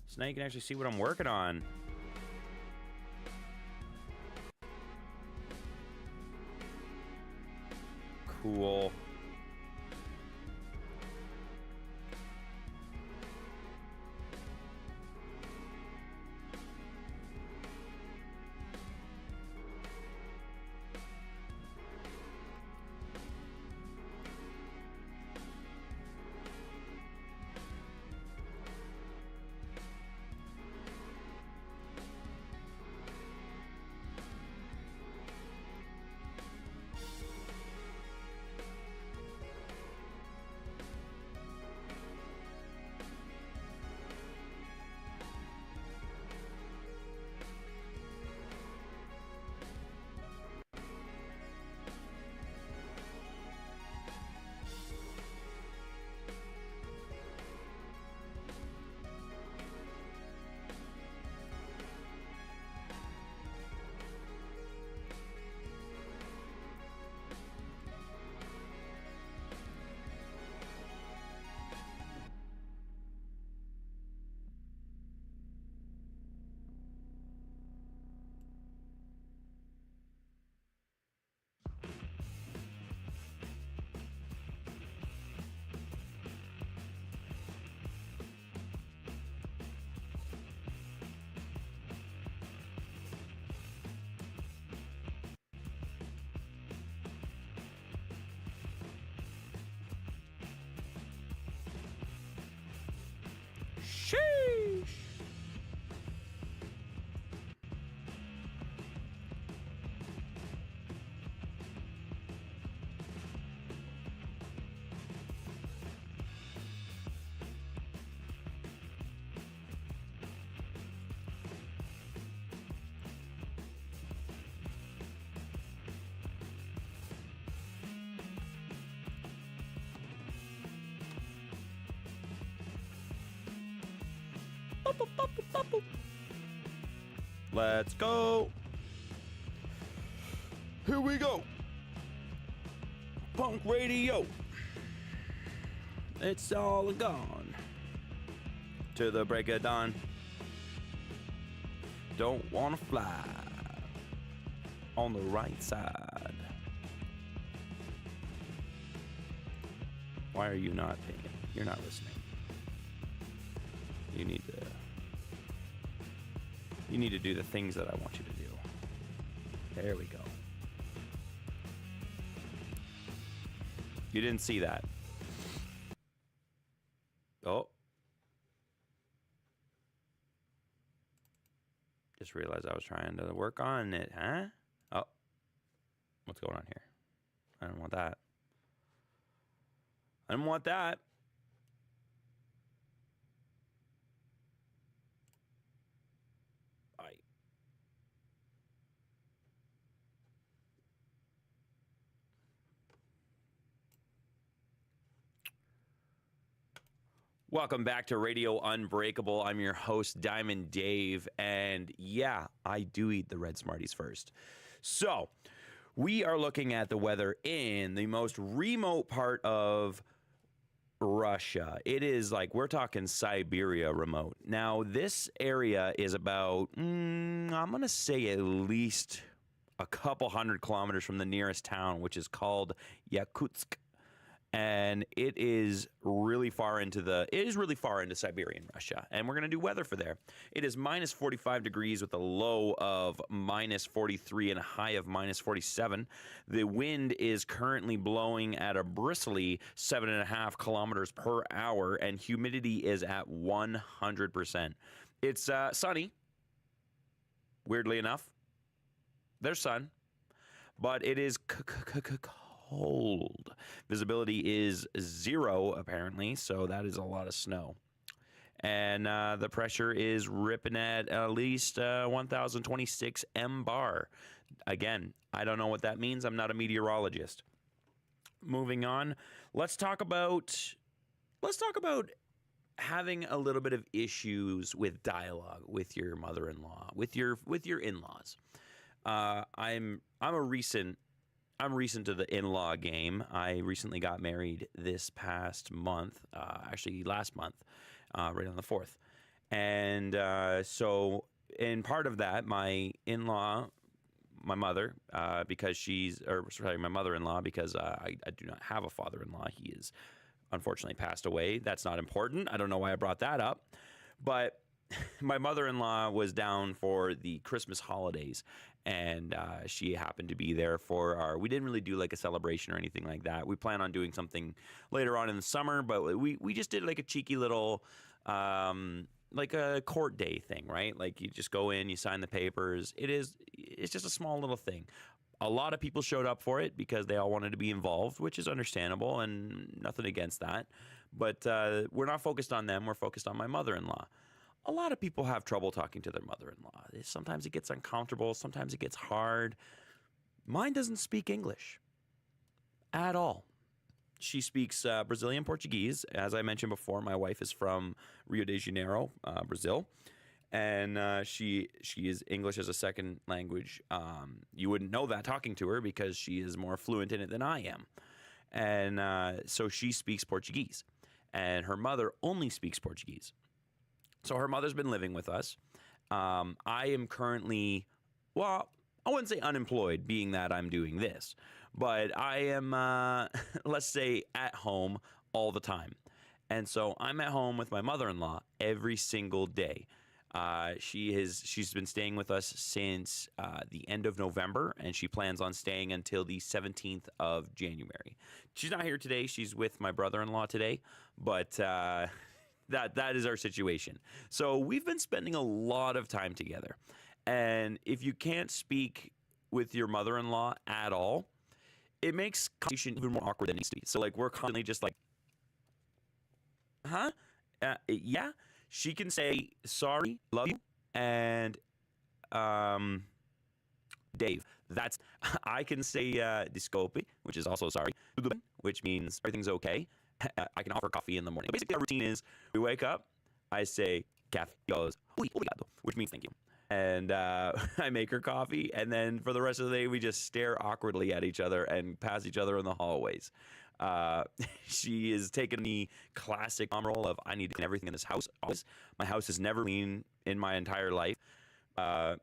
So now you can actually see what I'm working on. Cool. Sheesh. Let's go. Here we go. Punk radio. It's all gone. To the break of dawn. Don't wanna fly. On the right side. Why are you not paying it? You're not listening. You need to do the things that I want you to do. There we go. You didn't see that. Oh. Just realized I was trying to work on it, huh? Oh. What's going on here? I don't want that. I don't want that. Welcome back to Radio Unbreakable. I'm your host, Diamond Dave, and yeah, I do eat the red Smarties first. So, we are looking at the weather in the most remote part of Russia. It is like, we're talking Siberia remote. Now, this area is about, I'm going to say at least a couple 100 kilometers from the nearest town, which is called Yakutsk. And it is really far into Siberian Russia. And we're going to do weather for there. It is minus 45 degrees with a low of minus 43 and a high of minus 47. The wind is currently blowing at a bristly 7.5 kilometers per hour, and humidity is at 100%. It's sunny, weirdly enough. There's sun, but it is cold. Visibility is 0, apparently, so that is a lot of snow. And the pressure is ripping at least 1,026 mbar. Again, I don't know what that means. I'm not a meteorologist. Moving on, let's talk about having a little bit of issues with dialogue with your mother-in-law, with your in-laws. I'm a recent I'm recent to the in-law game. I recently got married this past month, actually last month, right on the 4th. And so in part of that, my in-law, my mother, my mother-in-law, because I do not have a father-in-law. He is unfortunately passed away. That's not important. I don't know why I brought that up. But my mother-in-law was down for the Christmas holidays, and she happened to be there for we didn't really do like a celebration or anything like that. We plan on doing something later on in the summer, but we just did like a cheeky little like a court day thing, right? Like you just go in, you sign the papers. It's just a small little thing. A lot of people showed up for it because they all wanted to be involved, which is understandable and nothing against that. But we're not focused on them. We're focused on my mother-in-law. A lot of people have trouble talking to their mother-in-law. Sometimes it gets uncomfortable. Sometimes it gets hard. Mine doesn't speak English at all. She speaks Brazilian Portuguese. As I mentioned before, my wife is from Rio de Janeiro, Brazil. And she is English as a second language. You wouldn't know that talking to her because she is more fluent in it than I am. And so she speaks Portuguese. And her mother only speaks Portuguese. So her mother's been living with us. I am currently, well, I wouldn't say unemployed, being that I'm doing this. But I am, let's say, at home all the time. And so I'm at home with my mother-in-law every single day. She's been staying with us since the end of November, and she plans on staying until the 17th of January. She's not here today. She's with my brother-in-law today, but that is our situation. So we've been spending a lot of time together. And if you can't speak with your mother-in-law at all, it makes conversation even more awkward than it needs to be. So like we're constantly just like, yeah. She can say sorry, love you, and Dave. I can say desculpe, which is also sorry, which means everything's okay. I can offer coffee in the morning. Basically, our routine is we wake up, I say café, which means thank you. And I make her coffee, and then for the rest of the day, we just stare awkwardly at each other and pass each other in the hallways. She is taking the classic mom role of I need to clean everything in this house. Always. My house has never clean in my entire life. I've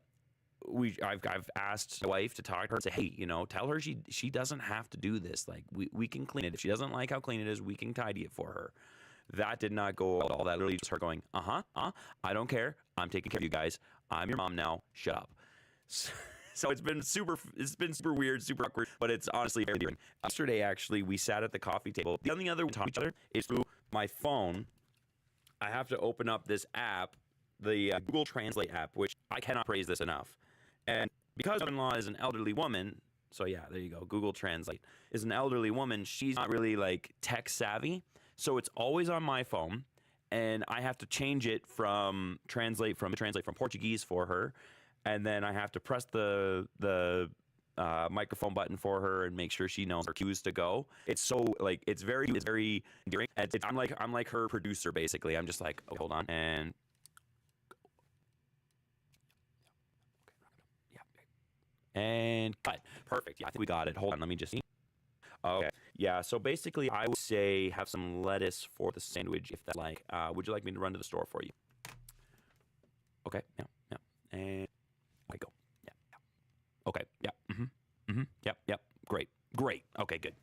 asked my wife to talk to her and say, hey, tell her she doesn't have to do this. Like we can clean it. If she doesn't like how clean it is, we can tidy it for her. That did not go well at all. That literally just her going, I don't care. I'm taking care of you guys. I'm your mom now. Shut up. So it's been super weird, super awkward, but it's honestly very endearing. Yesterday, actually, we sat at the coffee table. The only other way we talk to each other is through my phone. I have to open up this app, the Google Translate app, which I cannot praise this enough. And because my mother-in-law is an elderly woman, so yeah, there you go. Google Translate is an elderly woman. She's not really like tech savvy, so it's always on my phone, and I have to change it from translate from Portuguese for her. And then I have to press the microphone button for her and make sure she knows her cues to go. It's so like it's very endearing. I'm like her producer basically. I'm just like, oh, hold on and and cut. Perfect. Yeah, I think we got it. Hold on, let me just see. Okay. Yeah. So basically, I would say have some lettuce for the sandwich if that's like. Would you like me to run to the store for you? Okay. Yeah. And. Okay, go. Yeah. Okay. Yeah. Yep. Great. Okay, good.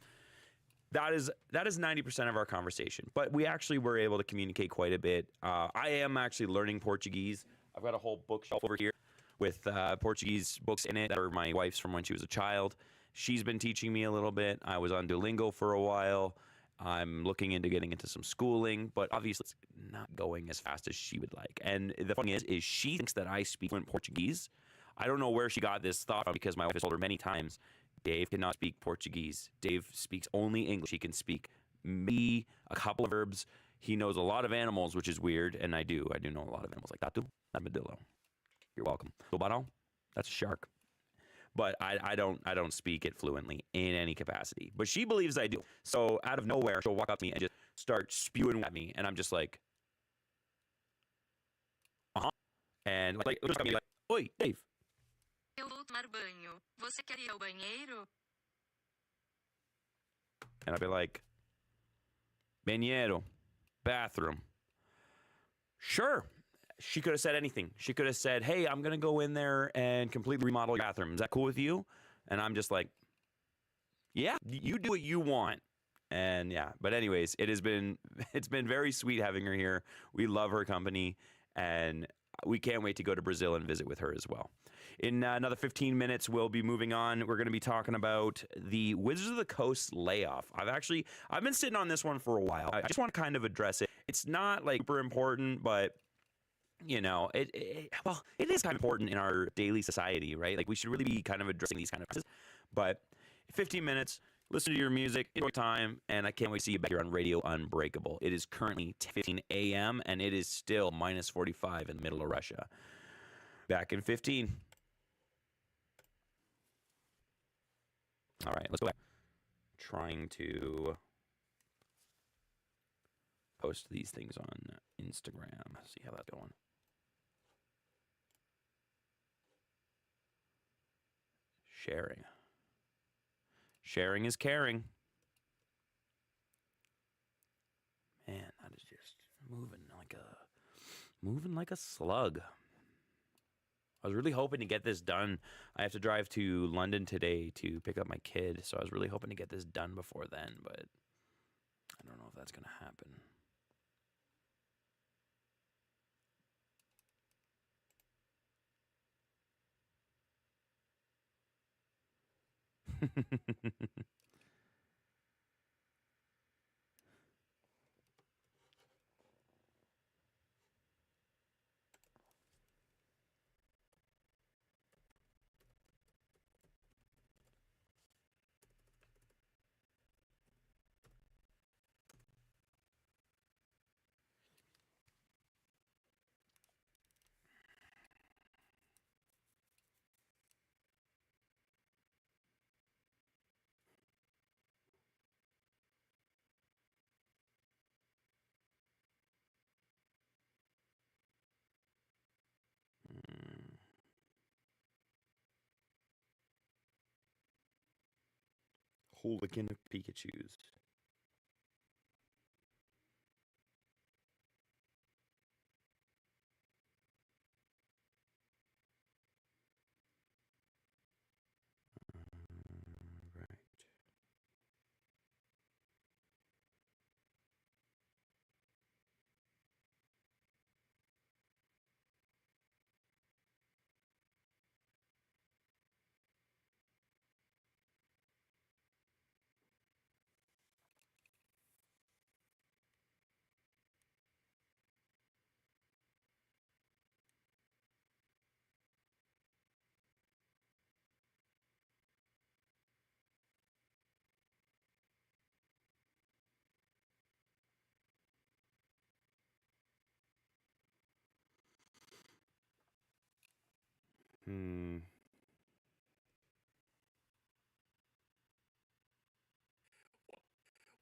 That is 90% of our conversation. But we actually were able to communicate quite a bit. I am actually learning Portuguese. I've got a whole bookshelf over here with Portuguese books in it that are my wife's from when she was a child. She's been teaching me a little bit. I was on Duolingo for a while. I'm looking into getting into some schooling, but obviously it's not going as fast as she would like. And the funny is she thinks that I speak fluent Portuguese. I don't know where she got this thought from because my wife has told her many times, Dave cannot speak Portuguese. Dave speaks only English. He can speak maybe a couple of verbs. He knows a lot of animals, which is weird, and I do know a lot of animals like tatu, armadillo. You're welcome. Tubarão, that's a shark. But I don't speak it fluently in any capacity. But she believes I do. So out of nowhere, she'll walk up to me and just start spewing at me, and I'm just like, and like, oi, Dave. Eu vou tomar banho. Você quer ir ao banheiro? And I'd be like, bañero, bathroom. Sure. She could have said anything. She could have said, hey, I'm going to go in there and completely remodel your bathroom. Is that cool with you? And I'm just like, yeah, you do what you want. And yeah, but anyways, it's been very sweet having her here. We love her company, and we can't wait to go to Brazil and visit with her as well. In another 15 minutes, we'll be moving on. We're going to be talking about the Wizards of the Coast layoff. I've been sitting on this one for a while. I just want to kind of address it. It's not like super important, but you know, it is kind of important in our daily society, right? Like we should really be kind of addressing these kind of things. But 15 minutes, listen to your music, enjoy time, and I can't wait to see you back here on Radio Unbreakable. It is currently 10:15 a.m., and it is still minus 45 in the middle of Russia. Back in 15. All right, let's go back. Trying to post these things on Instagram. See how that's going. Sharing. Sharing is caring. Man, that is just moving like a slug. I was really hoping to get this done. I have to drive to London today to pick up my kid, so I was really hoping to get this done before then, but I don't know if that's going to happen. Hooligan of Pikachus. Right.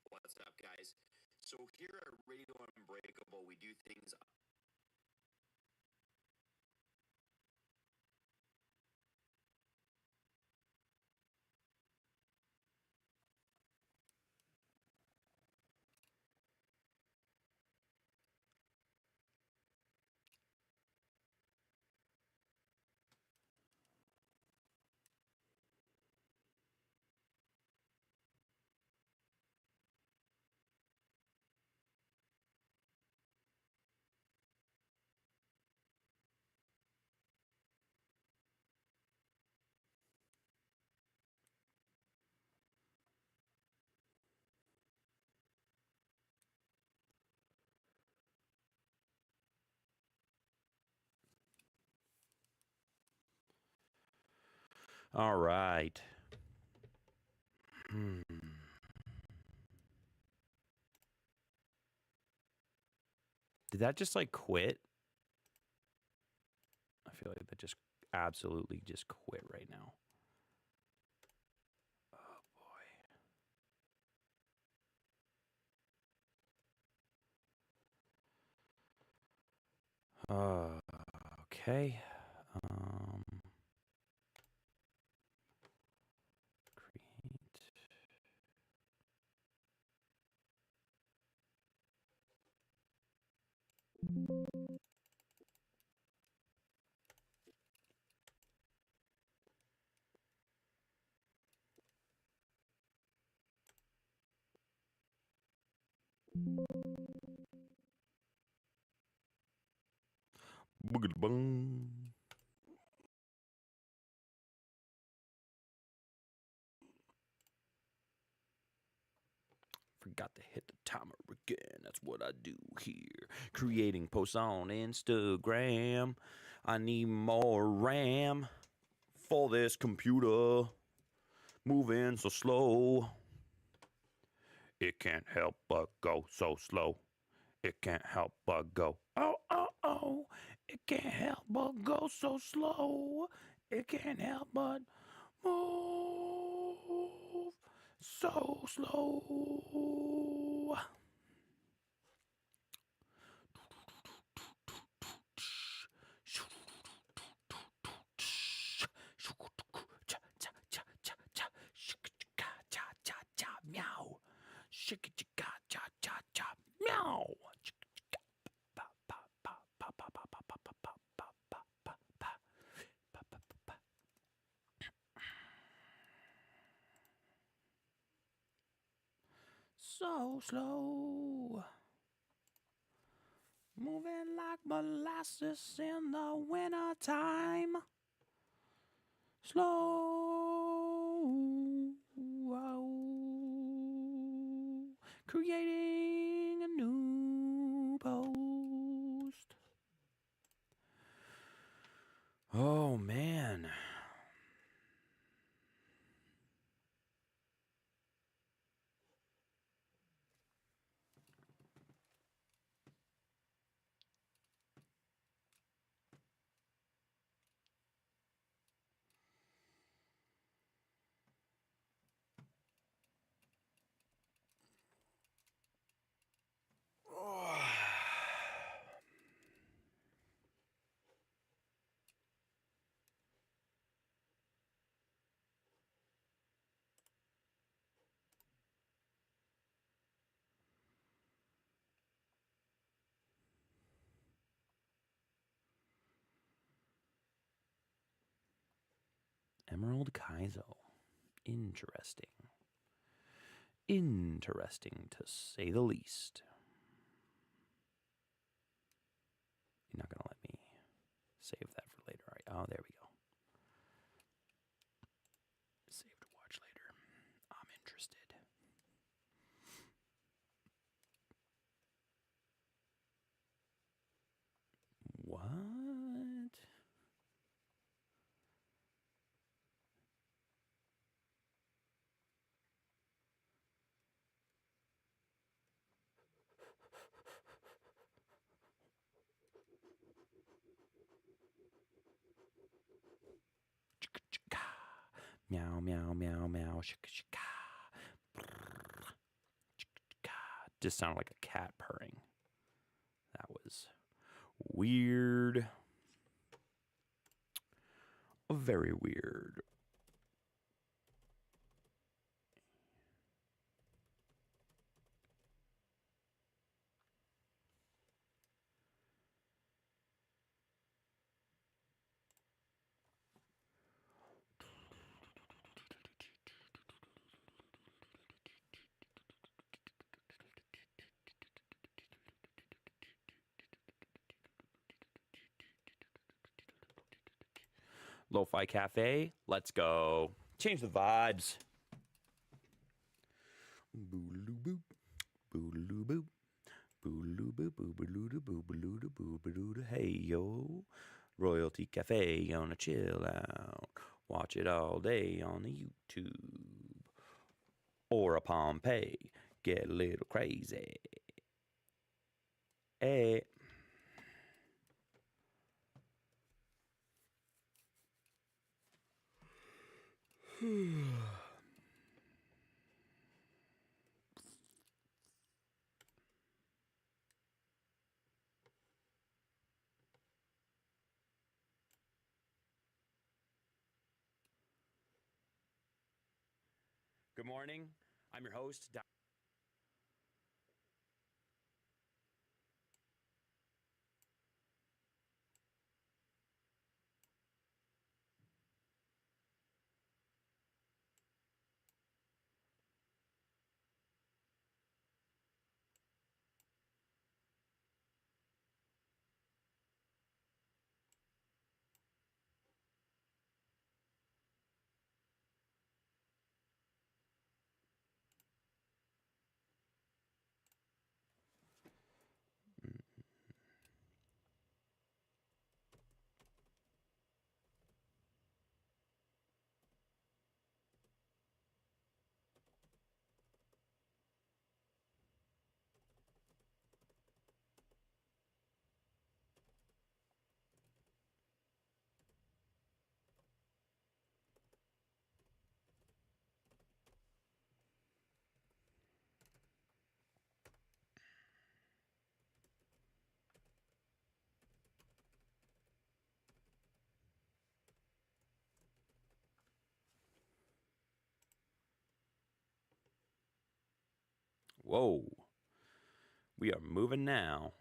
What's up, guys? So here at Radio Unbreakable, we do things. All right. Did that just like quit? I feel like that just absolutely just quit right now. Oh boy. Okay. Create. Boogity bong. Forgot to hit the timer again. That's what I do here. Creating posts on Instagram. I need more RAM for this computer. Moving so slow. It can't help but go so slow. It can't help but go. Oh, oh, oh. It can't help but go so slow. It can't help but move so slow. Meow. Meow. So slow. Moving like molasses in the wintertime. Slow. Creating a new post. Oh, man. Emerald Kaizo. Interesting. Interesting to say the least. You're not going to let me save that for later, are you? Oh, there we go. Save to watch later. I'm interested. What? Meow, meow, meow, meow, shika, shika. Just sounded like a cat purring. That was weird. Very weird. Lo-Fi Cafe, let's go. Change the vibes. Boo-loo-boop, boo-loo-boop, boo-loo-boop, boo-loo-boop, boo-loo-boop, hey yo. Royalty Cafe, gonna chill out. Watch it all day on the YouTube. Or a Pompeii, get a little crazy. Hey. Good morning. I'm your host, Whoa. We are moving now.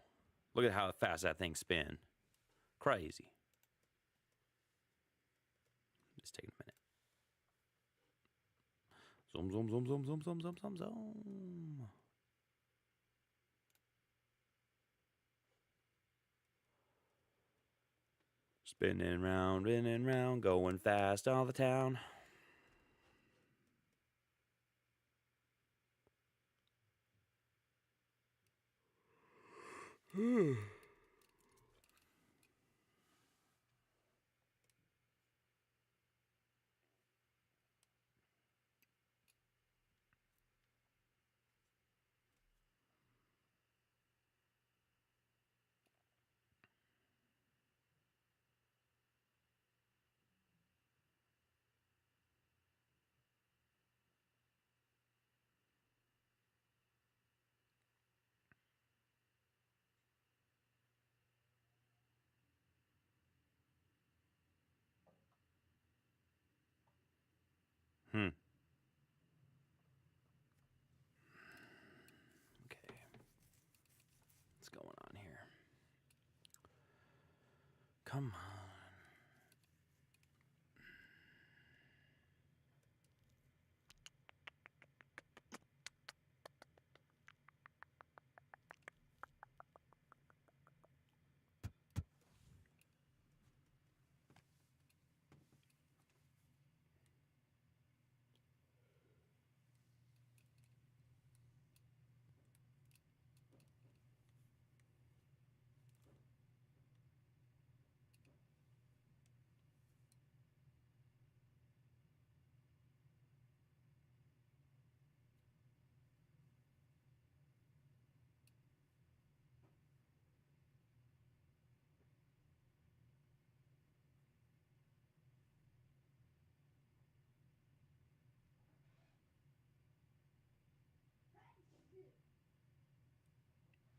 Look at how fast that thing spin. Crazy. Just taking a minute. Zoom, zoom, zoom, zoom, zoom, zoom, zoom, zoom, zoom. Spinning round, going fast all the town. Okay. What's going on here? Come on.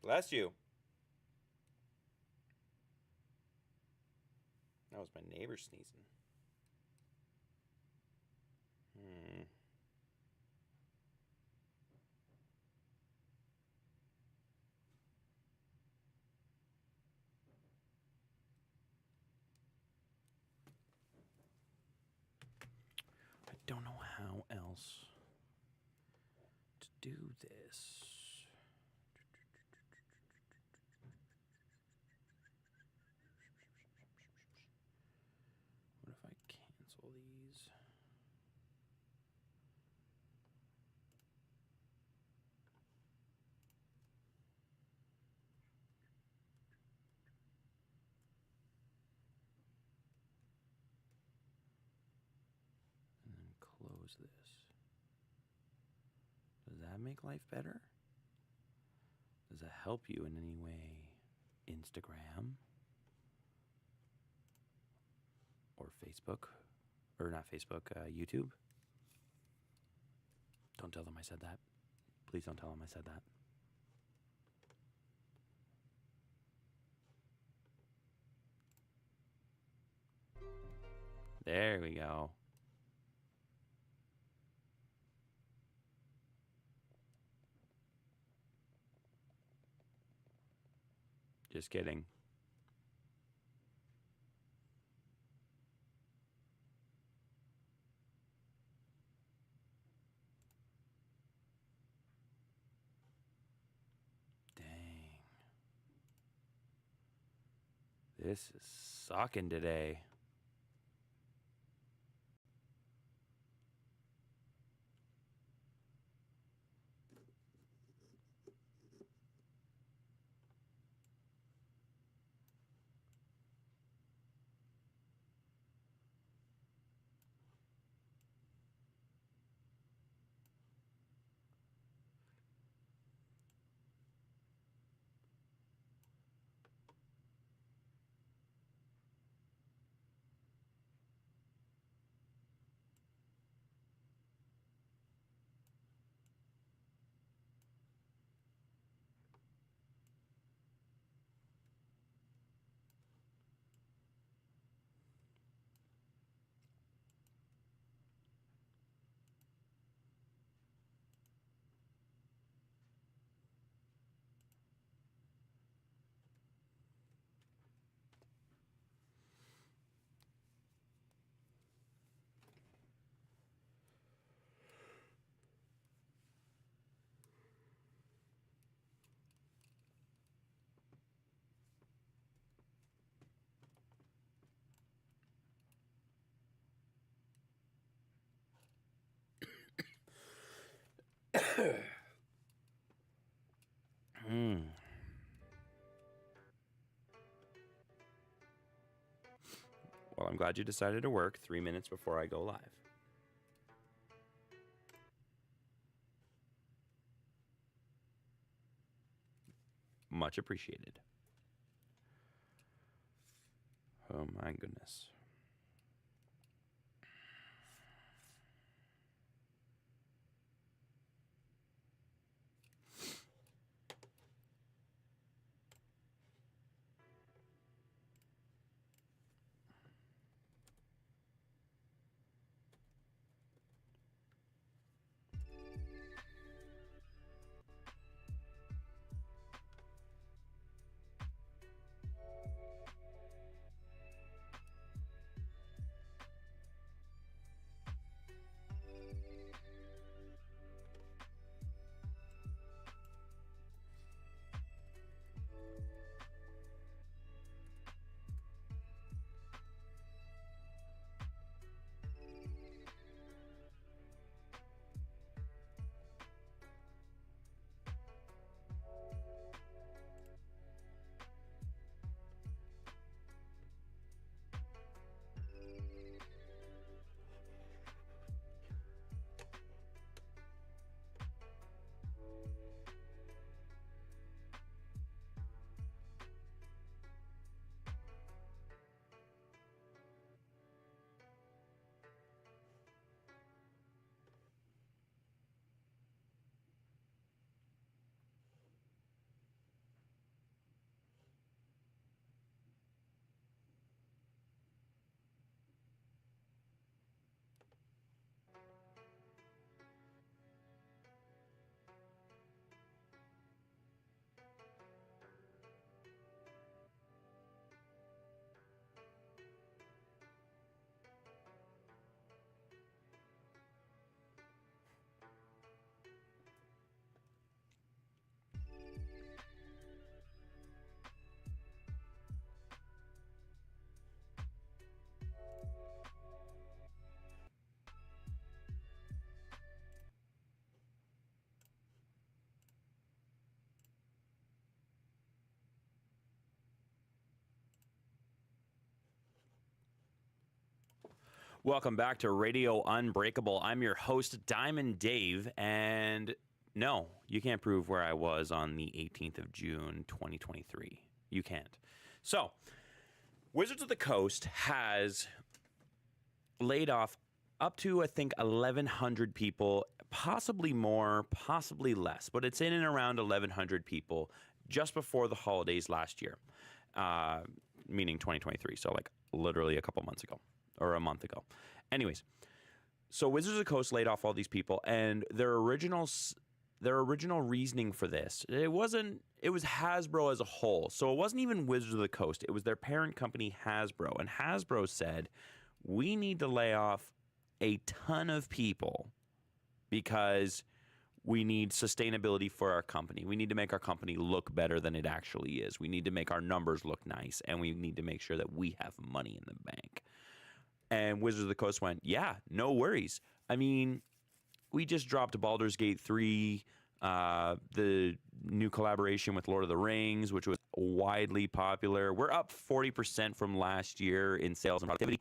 Bless you. That was my neighbor sneezing. I don't know how else to do this. What if I cancel these? And then close this. Does that make life better? Does that help you in any way? Instagram? Or Facebook? Or not Facebook, YouTube? Don't tell them I said that. Please don't tell them I said that. There we go. Just kidding. Dang. This is sucking today. Well, I'm glad you decided to work 3 minutes before I go live. Much appreciated. Oh my goodness. Welcome back to Radio Unbreakable. I'm your host, Diamond Dave, and no, you can't prove where I was on the 18th of June, 2023. You can't. So, Wizards of the Coast has laid off up to, I think, 1,100 people, possibly more, possibly less, but it's in and around 1,100 people just before the holidays last year, meaning 2023, so like literally a couple months ago. Or a month ago. Anyways, so Wizards of the Coast laid off all these people, and their original reasoning for this, it was Hasbro as a whole. So it wasn't even Wizards of the Coast. It was their parent company, Hasbro. And Hasbro said, we need to lay off a ton of people because we need sustainability for our company. We need to make our company look better than it actually is. We need to make our numbers look nice, and we need to make sure that we have money in the bank. And Wizards of the Coast went, yeah, no worries. I mean, we just dropped Baldur's Gate 3, the new collaboration with Lord of the Rings, which was widely popular. We're up 40% from last year in sales and productivity.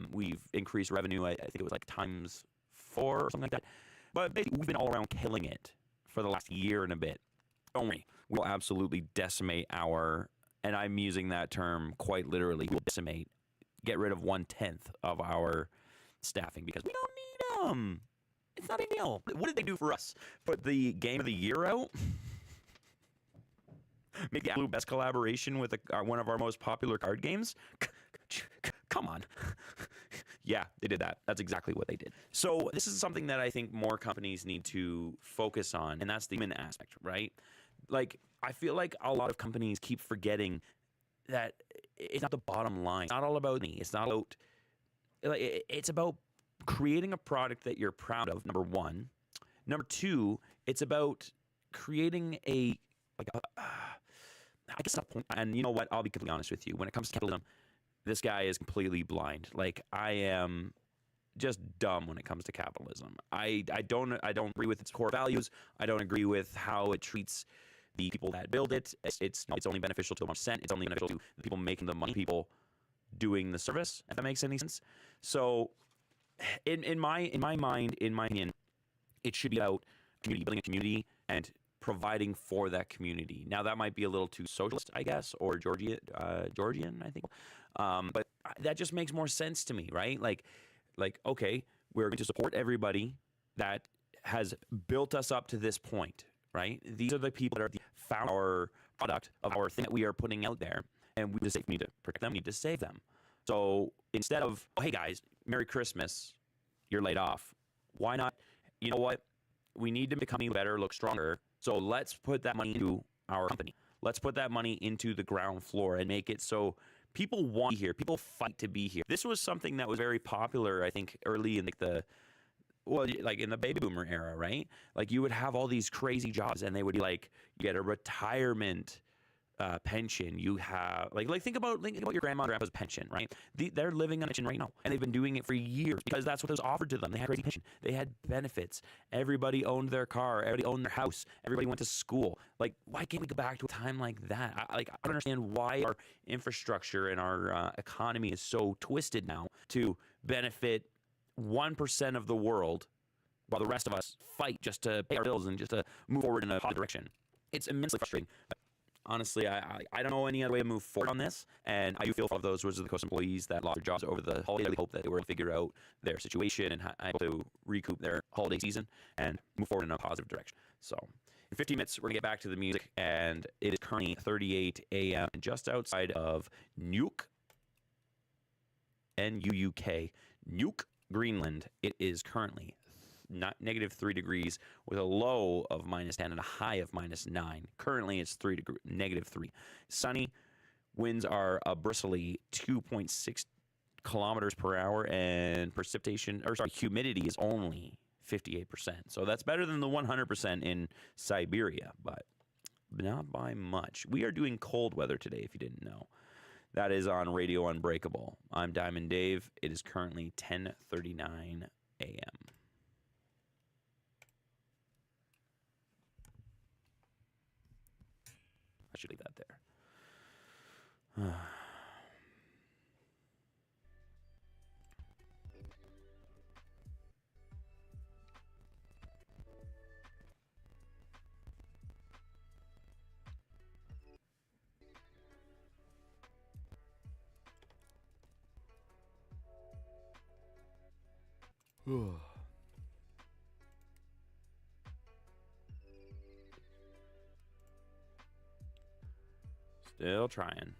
We've increased revenue, I think it was like times 4 or something like that. But basically, we've been all around killing it for the last year and a bit. Don't worry. We'll absolutely decimate and I'm using that term quite literally, we'll decimate, get rid of 1/10 of our staffing because we don't need them. It's not a big deal. What did they do for us? Put the Game of the Year out? Make the absolute best collaboration with one of our most popular card games? Come on. Yeah, they did that. That's exactly what they did. So this is something that I think more companies need to focus on, and that's the human aspect, right? Like, I feel like a lot of companies keep forgetting that it's not the bottom line. It's not all about me. It's not about, it's about creating a product that you're proud of, number one. Number two, it's about creating I guess, and you know what? I'll be completely honest with you. When it comes to capitalism, this guy is completely blind. Like, I am just dumb when it comes to capitalism. I don't agree with its core values. I don't agree with how it treats the people that build it. It's only beneficial to 1%. It's only beneficial to the people making the money. People doing the service, if that makes any sense. So in my mind, in my opinion, it should be about community, building a community and providing for that community. Now that might be a little too socialist, I guess, or Georgian, I think. But that just makes more sense to me, right? Like, okay, we're going to support everybody that has built us up to this point, right? These are the people that are the our product of our thing that we are putting out there, and we need to protect them, we need to save them. So instead of, oh, hey guys, Merry Christmas, you're laid off. Why not? You know what? We need to become better, look stronger. So let's put that money into our company. Let's put that money into the ground floor and make it so people want to be here. People fight to be here. This was something that was very popular, I think, early in like in the baby boomer era, right? Like you would have all these crazy jobs, and they would be like, you get a retirement pension. You have think about your grandma and grandpa's pension, right? They're living on a pension right now, and they've been doing it for years because that's what was offered to them. They had crazy pension. They had benefits. Everybody owned their car. Everybody owned their house. Everybody went to school. Like, why can't we go back to a time like that? I don't understand why our infrastructure and our economy is so twisted now to benefit 1% of the world, while the rest of us fight just to pay our bills and just to move forward in a positive direction. It's immensely frustrating. Honestly, I don't know any other way to move forward on this, and I do feel for those Wizards of the Coast employees that lost their jobs over the holiday. I really hope that they were able to figure out their situation and able to recoup their holiday season and move forward in a positive direction. So, in 15 minutes, we're going to get back to the music, and it is currently 38 a.m. just outside of Nuuk, N-U-U-K, Nuuk, Greenland. It is currently -3 degrees with a low of -10 and a high of -9. Currently, it's -3. Sunny. Winds are a bristly 2.6 kilometers per hour, and humidity is only 58%. So that's better than the 100% in Siberia, but not by much. We are doing cold weather today, if you didn't know. That is on Radio Unbreakable. I'm Diamond Dave. It is currently 10:39 a.m. I should leave that there. Still trying.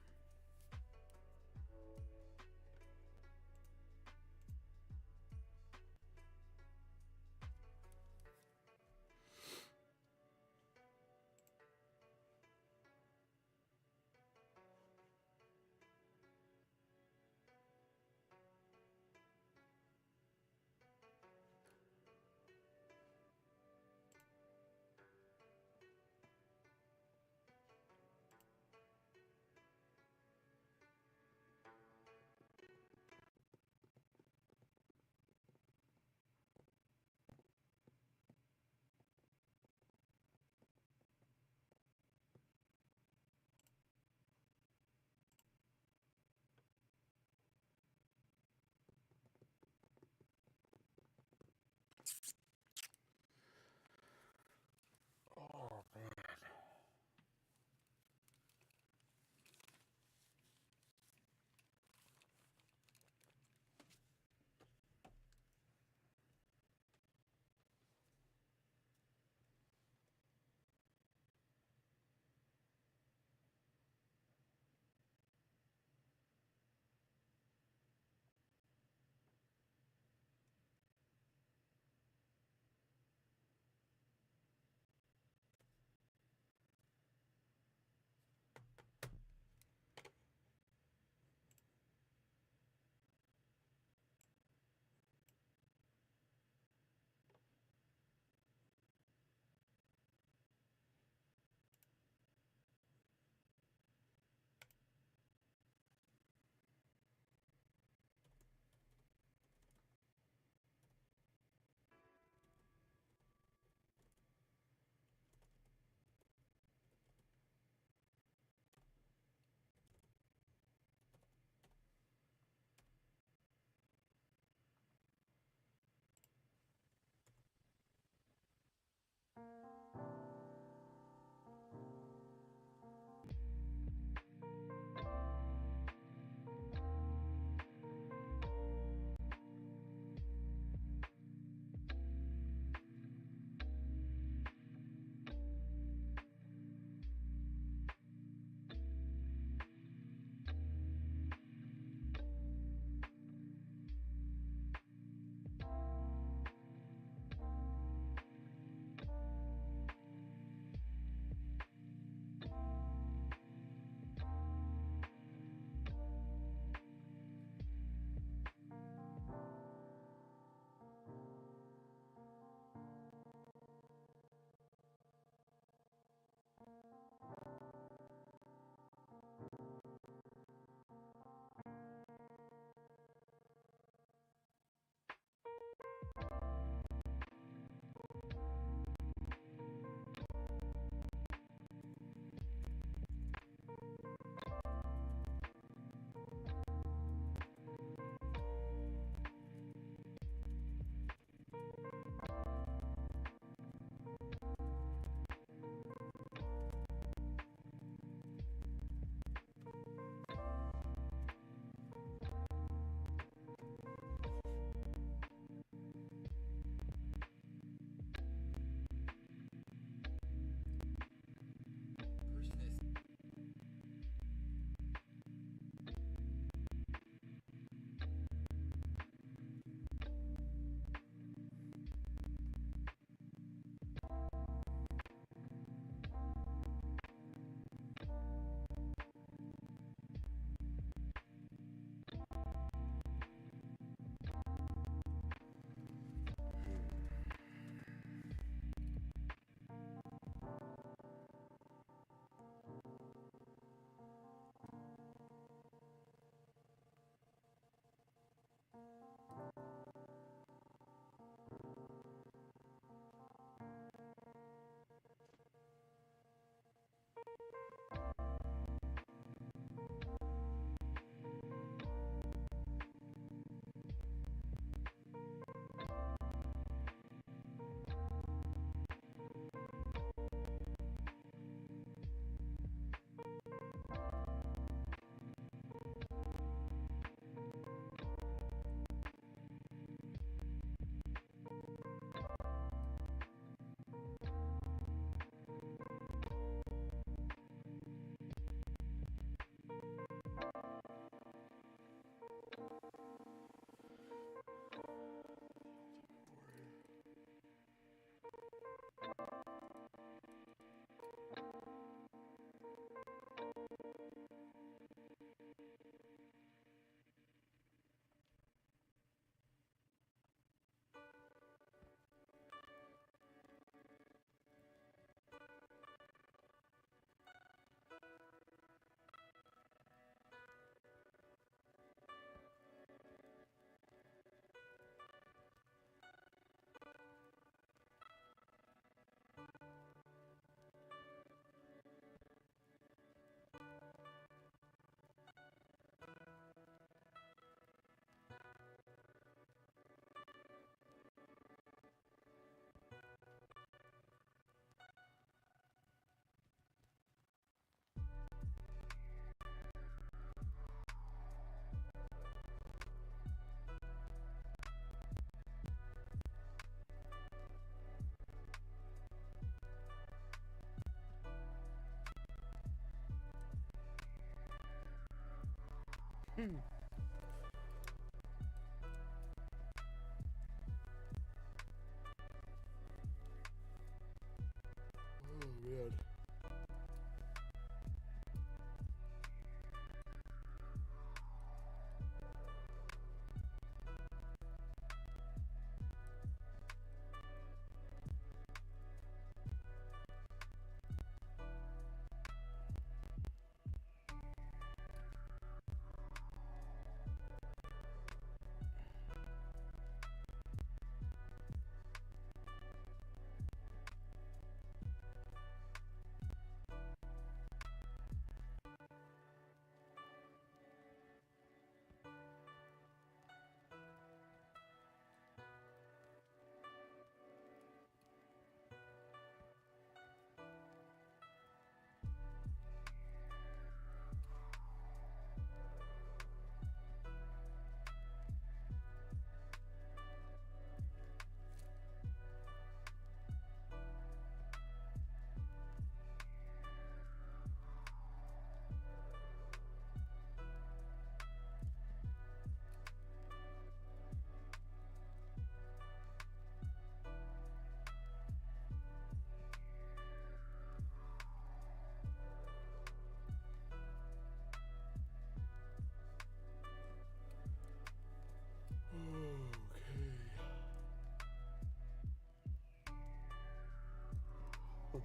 Man.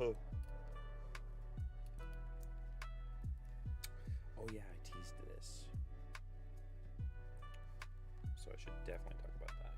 Okay. Oh yeah, I teased this. So I should definitely talk about that.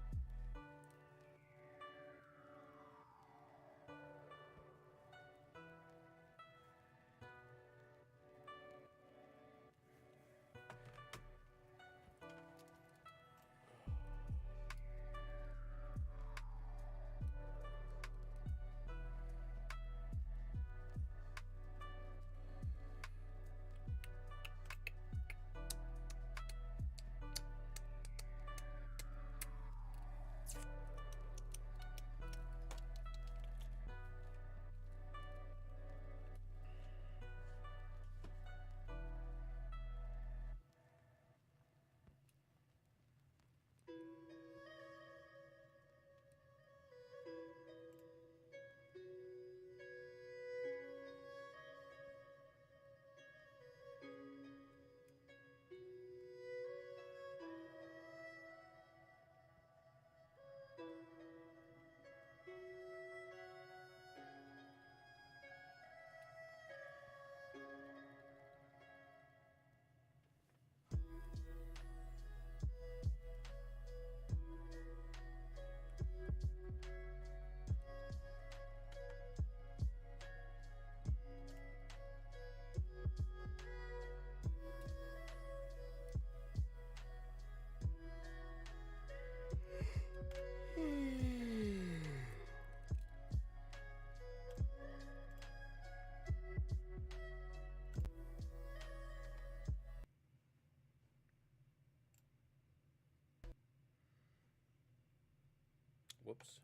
Whoops.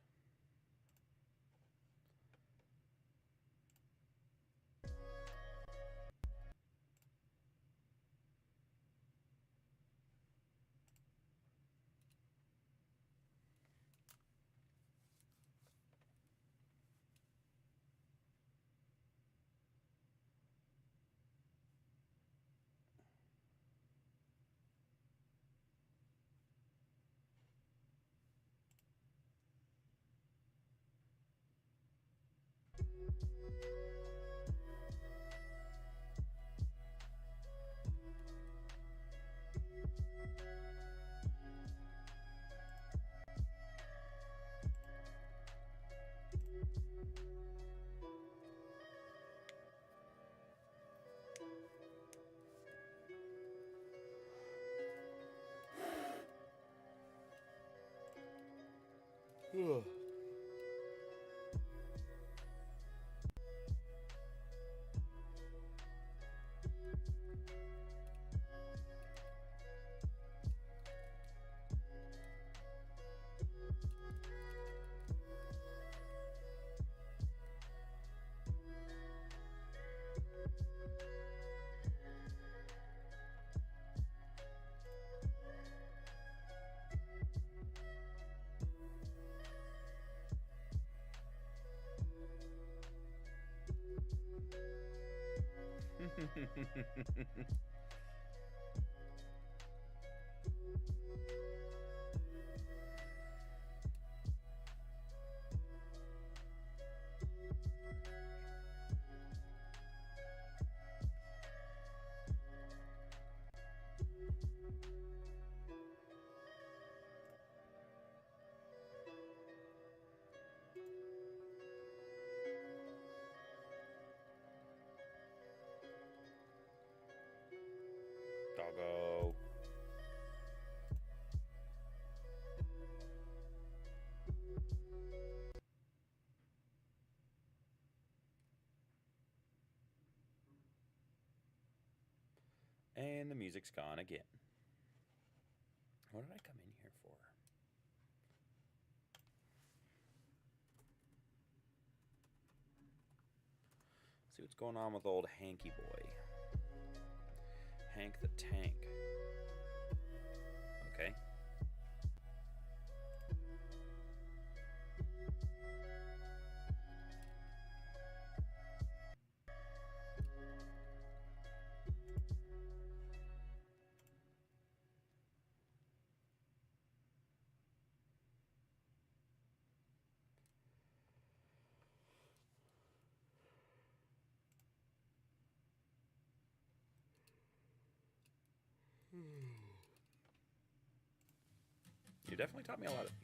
Ugh. Doggo. And the music's gone again. What did I come in here for? See what's going on with old Hanky Boy. Hank the Tank. Okay. You definitely taught me a lot of things.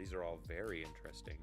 These are all very interesting.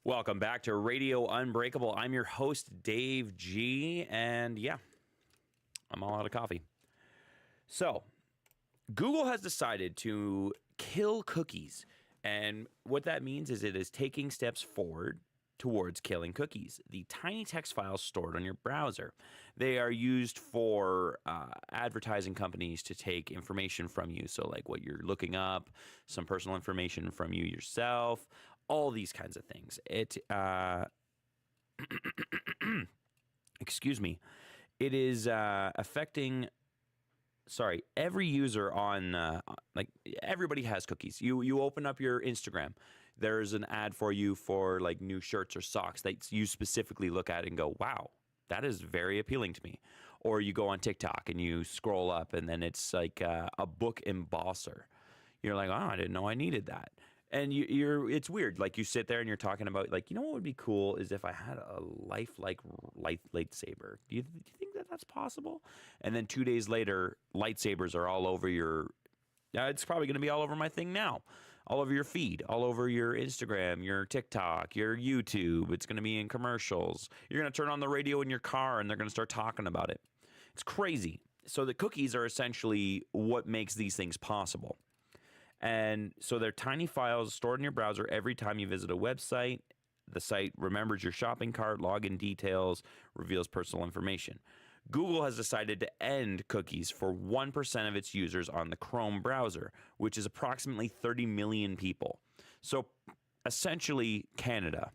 Welcome back to Radio Unbreakable. I'm your host, Dave G. And yeah, I'm all out of coffee. So, Google has decided to kill cookies And what that means is it is taking steps forward towards killing cookies. The tiny text files stored on your browser. They are used for advertising companies to take information from you. So like what you're looking up, some personal information from you yourself, all these kinds of things. It, excuse me, it is affecting every user on like everybody has cookies. You open up your Instagram, there's an ad for you for like new shirts or socks that you specifically look at and go, wow, that is very appealing to me. Or you go on TikTok and you scroll up and then it's like a book embosser. You're like, oh, I didn't know I needed that. And it's weird. Like you sit there and you're talking about like, you know what would be cool is if I had a lifelike lightsaber. Do you think that that's possible? And then 2 days later, lightsabers are all over your. It's probably going to be all over my thing now, all over your feed, all over your Instagram, your TikTok, your YouTube. It's going to be in commercials. You're going to turn on the radio in your car and they're going to start talking about it. It's crazy. So the cookies are essentially what makes these things possible. And so they're tiny files stored in your browser every time you visit a website. The site remembers your shopping cart, login details, reveals personal information. Google has decided to end cookies for 1% of its users on the Chrome browser, which is approximately 30 million people. So essentially Canada.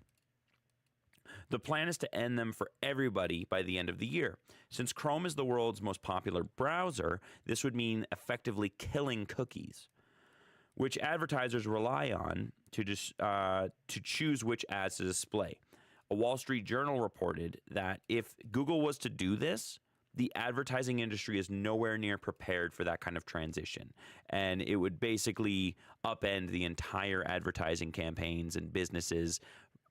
The plan is to end them for everybody by the end of the year. Since Chrome is the world's most popular browser, this would mean effectively killing cookies, which advertisers rely on to choose which ads to display. A Wall Street Journal reported that if Google was to do this, the advertising industry is nowhere near prepared for that kind of transition. And it would basically upend the entire advertising campaigns and businesses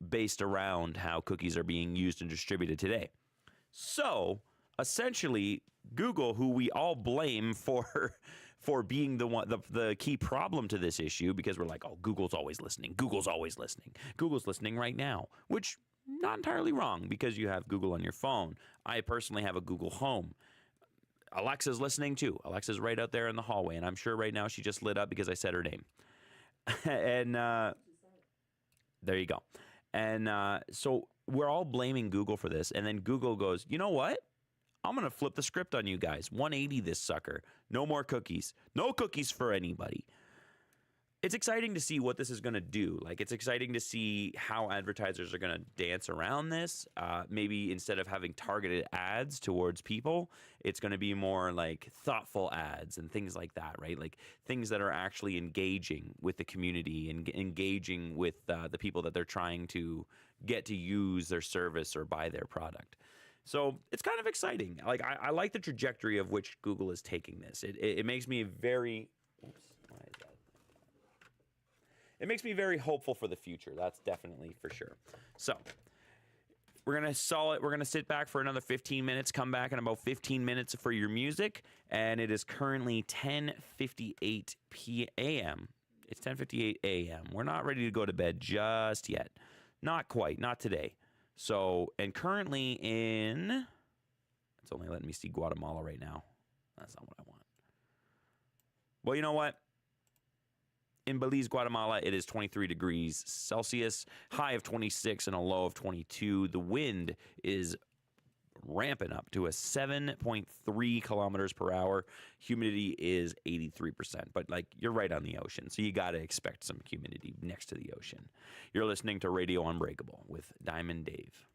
based around how cookies are being used and distributed today. So, essentially, Google, who we all blame for being the key problem to this issue, because we're like, oh, Google's always listening. Google's always listening. Google's listening right now, which not entirely wrong because you have Google on your phone. I personally have a Google Home. Alexa's listening too. Alexa's right out there in the hallway, and I'm sure right now she just lit up because I said her name. And there you go. And so we're all blaming Google for this, and then Google goes, you know what? I'm going to flip the script on you guys. 180 this sucker. No more cookies. No cookies for anybody. It's exciting to see what this is going to do. Like, it's exciting to see how advertisers are going to dance around this. Maybe instead of having targeted ads towards people, it's going to be more like thoughtful ads and things like that, right? Like things that are actually engaging with the community and engaging with the people that they're trying to get to use their service or buy their product. So it's kind of exciting. Like I like the trajectory of which Google is taking this. It makes me very. Oops, why is that? It makes me very hopeful for the future. That's definitely for sure. So we're gonna We're gonna sit back for another 15 minutes. Come back in about 15 minutes for your music, and it is currently 10:58 p.m. It's 10:58 a.m. We're not ready to go to bed just yet. Not quite. Not today. So, and currently it's only letting me see Guatemala right now. That's not what I want. Well, you know what? In Belize, Guatemala, it is 23 degrees Celsius, high of 26 and a low of 22. The wind is ramping up to a 7.3 kilometers per hour. Humidity is 83%, but like you're right on the ocean, so you got to expect some humidity next to the ocean. You're listening to Radio Unbreakable with Diamond Dave.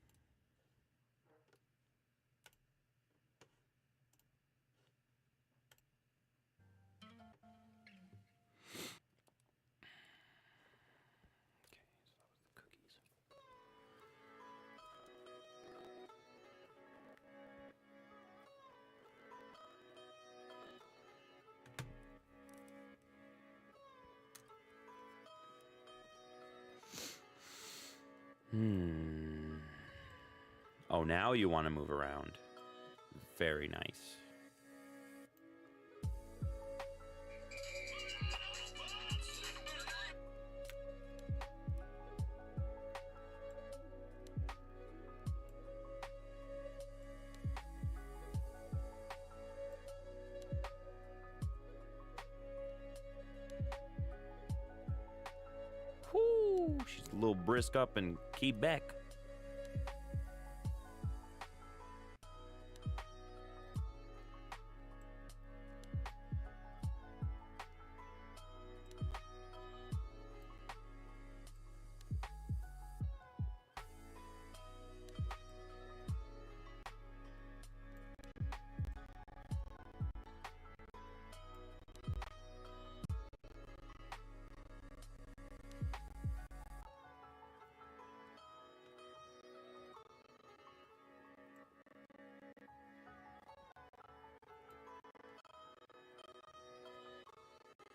Oh, now you want to move around. Very nice. a little brisk up in Quebec.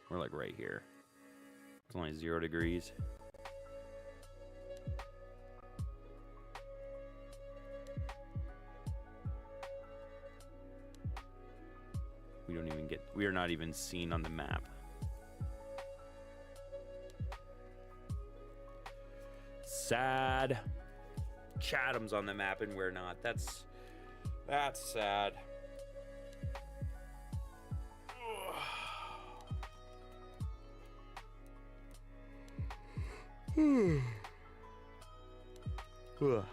We're like right here. It's only 0 degrees. We are not even seen on the map. Sad. Chatham's on the map and we're not. That's sad. Ugh.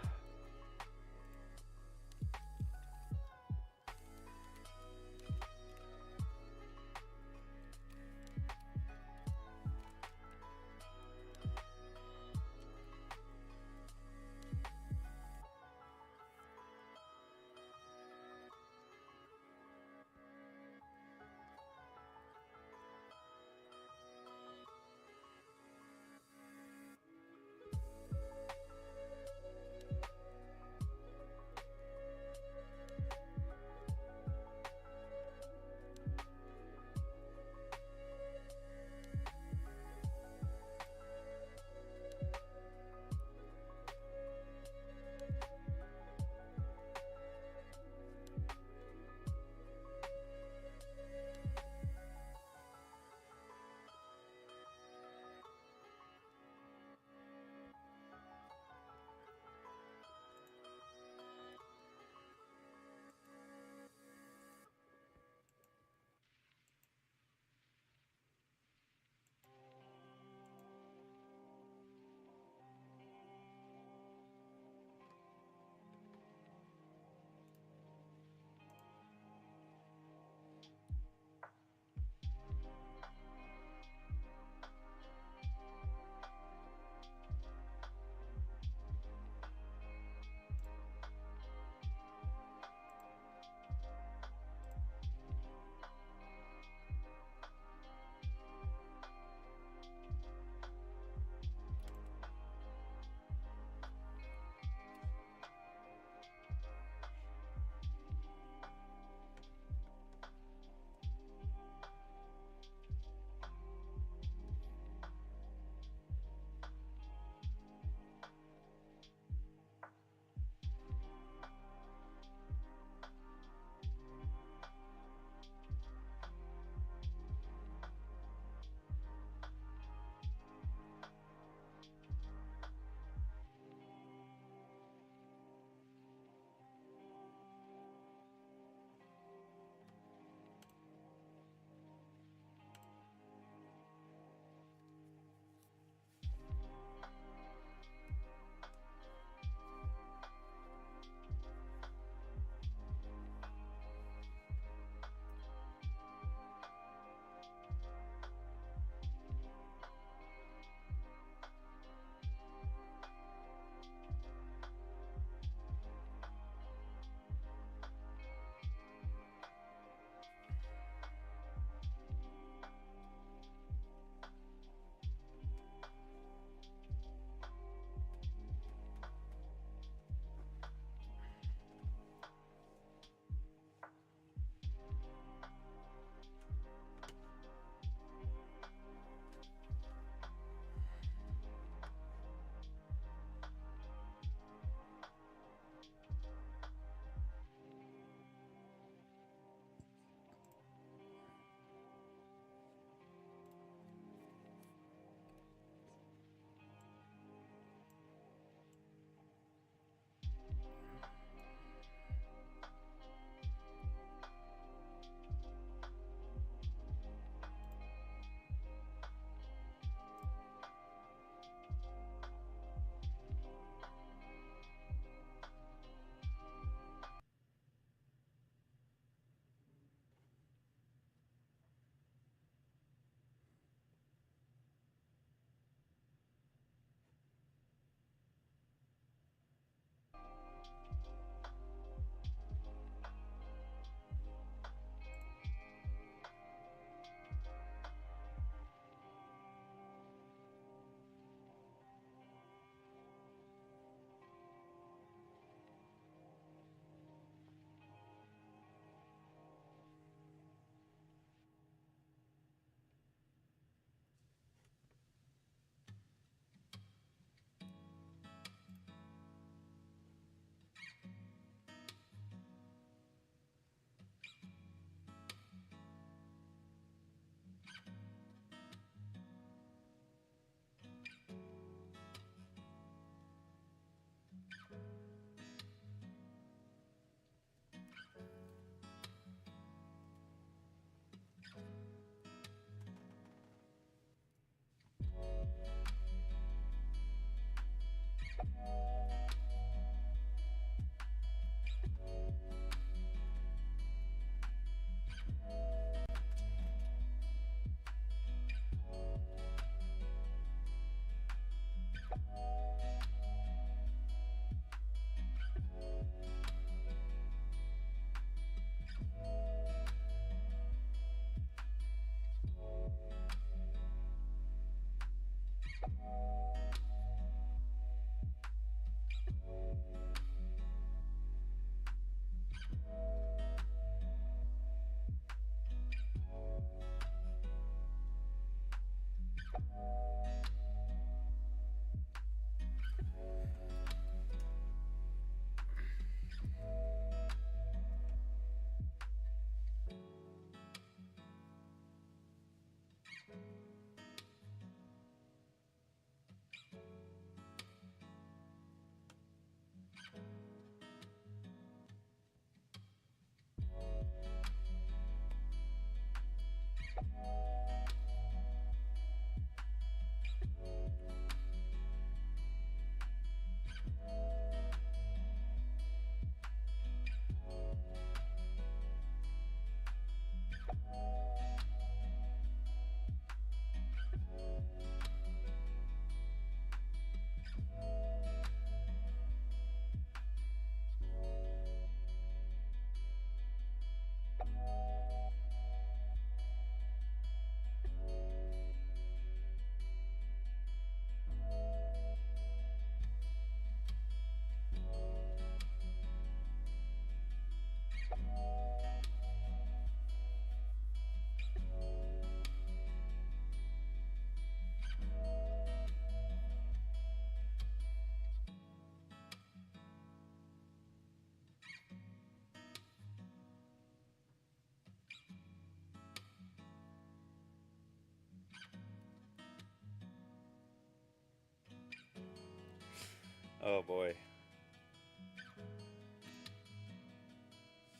Oh boy.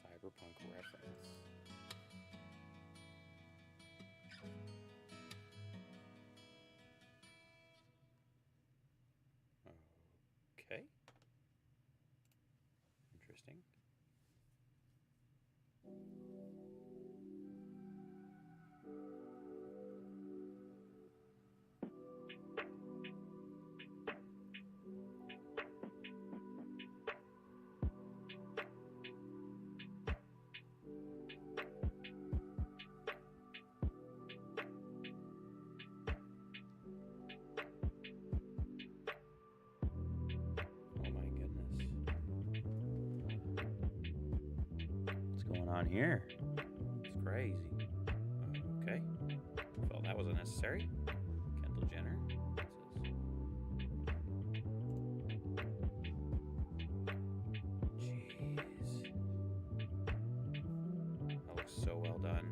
Cyberpunk reference. Okay. Interesting. On here. It's crazy. Okay. Well, that wasn't necessary. Kendall Jenner. Jeez. That looks so well done.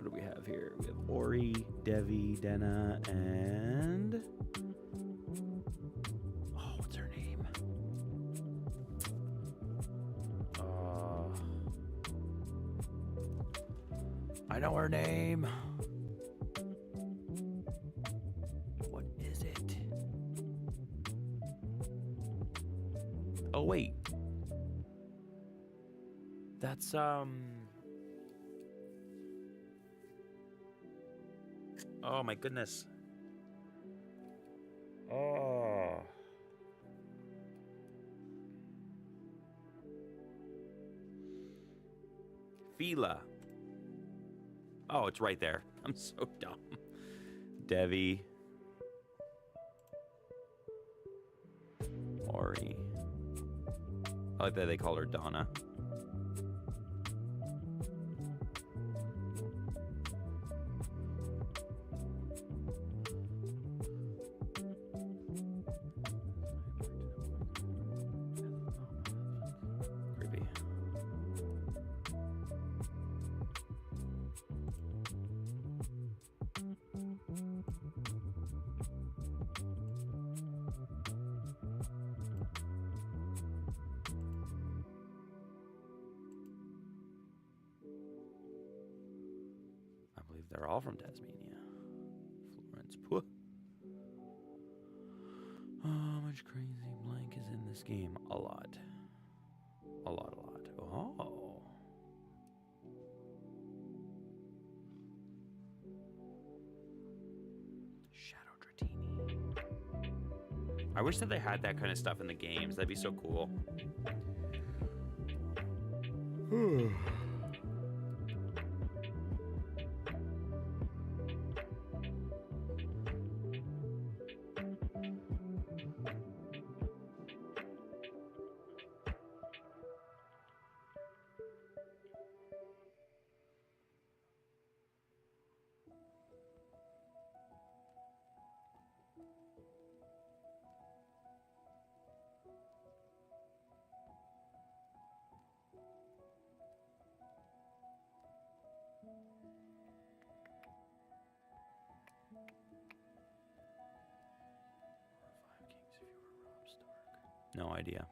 Here we have Ori, Devi, Denna, and what's her name? I know her name. What is it? Oh wait, that's Oh my goodness. Oh. Fila. Oh, it's right there. I'm so dumb. Devi. Ori. I like that they call her Donna. they're all from Tasmania. Florence. Pooh. How much crazy blank is in this game? A lot. A lot. Oh. Shadow Dratini. I wish that they had that kind of stuff in the games. That'd be so cool. No idea.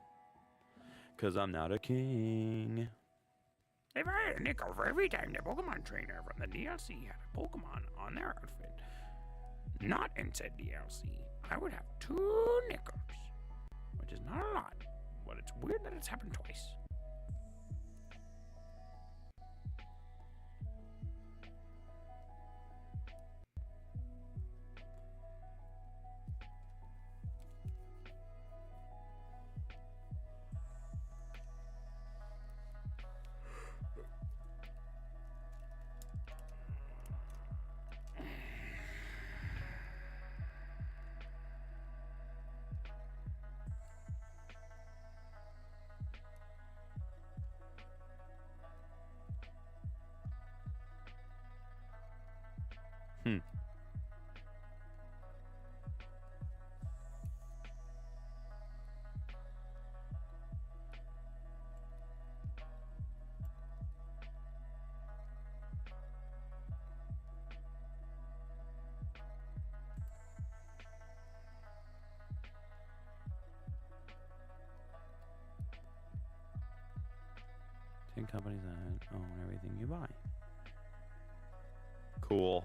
Because I'm not a king. If I had a nickel for every time the Pokemon trainer from the DLC had a Pokemon on their outfit, not in said DLC, I would have 2 nickels. Which is not a lot, but it's weird that it's happened twice. Hmm. Ten companies that own everything you buy. Cool.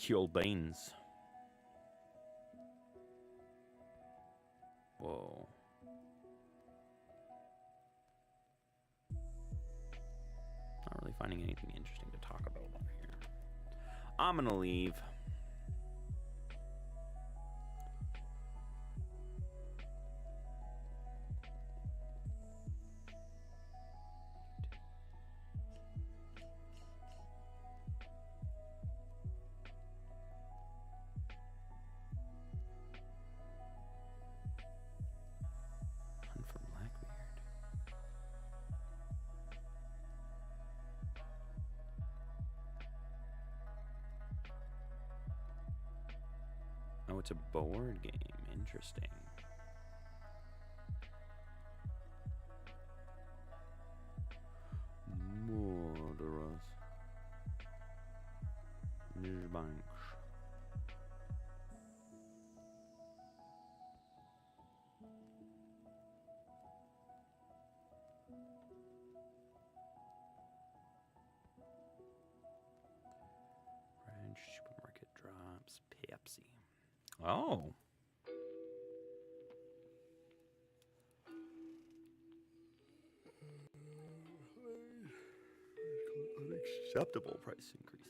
Cool beans. Whoa. Not really finding anything interesting to talk about over here. I'm gonna leave. Oh, it's a board game. Interesting. Murderous. Banks. French supermarket drops Pepsi. Oh. Unacceptable price increases.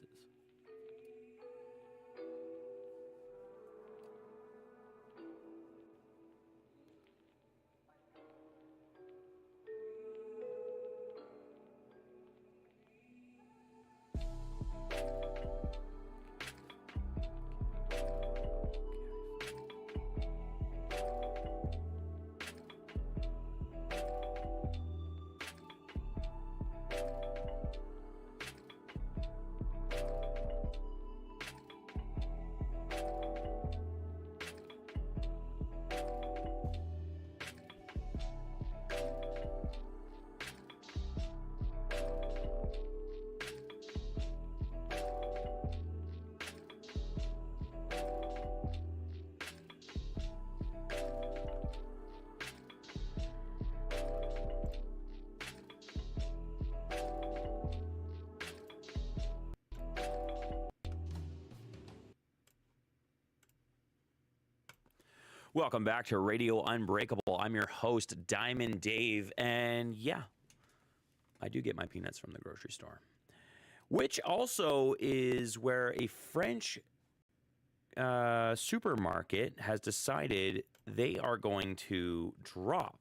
Welcome back to Radio Unbreakable. I'm your host, Diamond Dave, and yeah, I do get my peanuts from the grocery store, which also is where a French supermarket has decided they are going to drop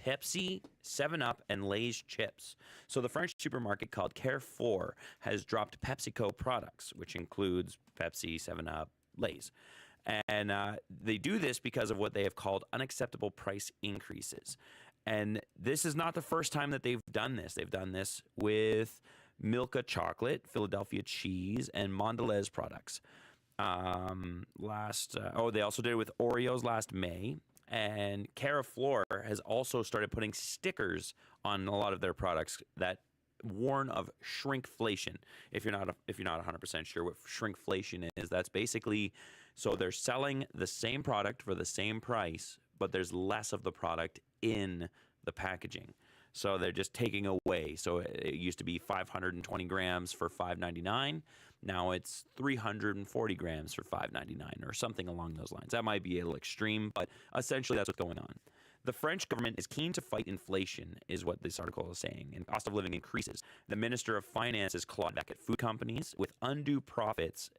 Pepsi, 7-Up, and Lay's chips. So the French supermarket called Carrefour has dropped PepsiCo products, which includes Pepsi, 7-Up, Lay's. And they do this because of what they have called unacceptable price increases. And this is not the first time that they've done this. They've done this with Milka chocolate, Philadelphia cheese, and Mondelez products. They also did it with Oreos last May. And Carrefour has also started putting stickers on a lot of their products that warn of shrinkflation. If you're not 100% sure what shrinkflation is, that's basically, so they're selling the same product for the same price, but there's less of the product in the packaging. So they're just taking away. So it used to be 520 grams for $5.99. Now it's 340 grams for $5.99 or something along those lines. That might be a little extreme, but essentially that's what's going on. The French government is keen to fight inflation, is what this article is saying, and cost of living increases. The Minister of Finance is clawed back at food companies with undue profits.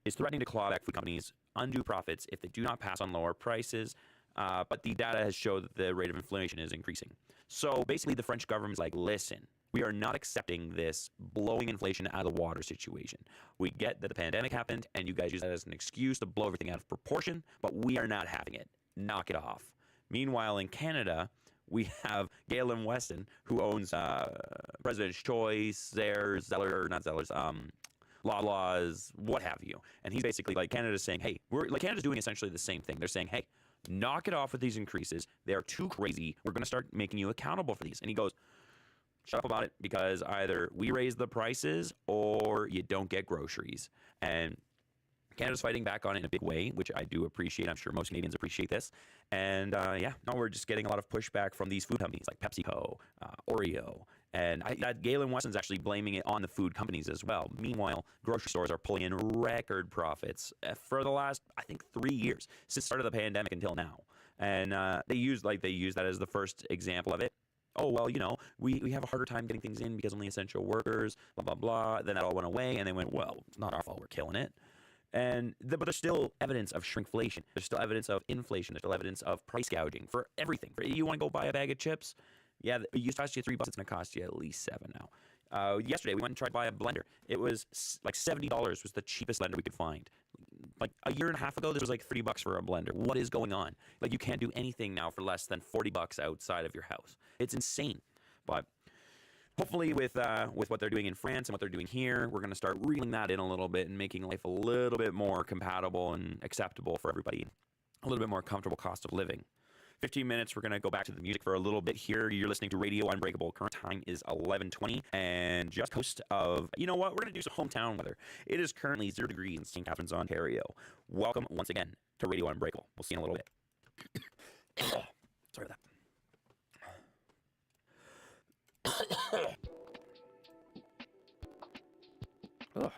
Is threatening to claw back food companies undue profits if they do not pass on lower prices. But the data has showed that the rate of inflation is increasing. So basically, the French government is like, listen, we are not accepting this blowing inflation out of the water situation. We get that the pandemic happened, and you guys use that as an excuse to blow everything out of proportion, but we are not having it. Knock it off. Meanwhile, in Canada, we have Galen Weston, who owns President's Choice, Loblaws, what have you. And he's basically like, Canada's saying, hey, Canada's doing essentially the same thing. They're saying, hey, knock it off with these increases. They are too crazy. We're going to start making you accountable for these. And he goes, shut up about it, because either we raise the prices or you don't get groceries. And Canada's fighting back on it in a big way, which I do appreciate. I'm sure most Canadians appreciate this. And we're just getting a lot of pushback from these food companies like PepsiCo, Oreo. And Galen Weston's actually blaming it on the food companies as well. Meanwhile, grocery stores are pulling in record profits for the last, I think, 3 years, since the start of the pandemic until now. And they use that as the first example of it. Oh, well, we have a harder time getting things in because only essential workers, blah, blah, blah. Then that all went away, and they went, well, it's not our fault, we're killing it. But there's still evidence of shrinkflation. There's still evidence of inflation. There's still evidence of price gouging for everything. You want to go buy a bag of chips? Yeah, it used to cost you $3. It's going to cost you at least $7 now. Yesterday, we went and tried to buy a blender. It was like $70 was the cheapest blender we could find. Like a year and a half ago, this was like $30 for a blender. What is going on? Like, you can't do anything now for less than $40 outside of your house. It's insane. But hopefully with what they're doing in France and what they're doing here, we're going to start reeling that in a little bit and making life a little bit more compatible and acceptable for everybody. A little bit more comfortable cost of living. 15 minutes, we're going to go back to the music for a little bit here. You're listening to Radio Unbreakable. Current time is 11:20, and just coast of, you know what, we're going to do some hometown weather. It is currently 0 degrees in St. Catharines, Ontario. Welcome once again to Radio Unbreakable. We'll see you in a little bit. Sorry about that. Ugh.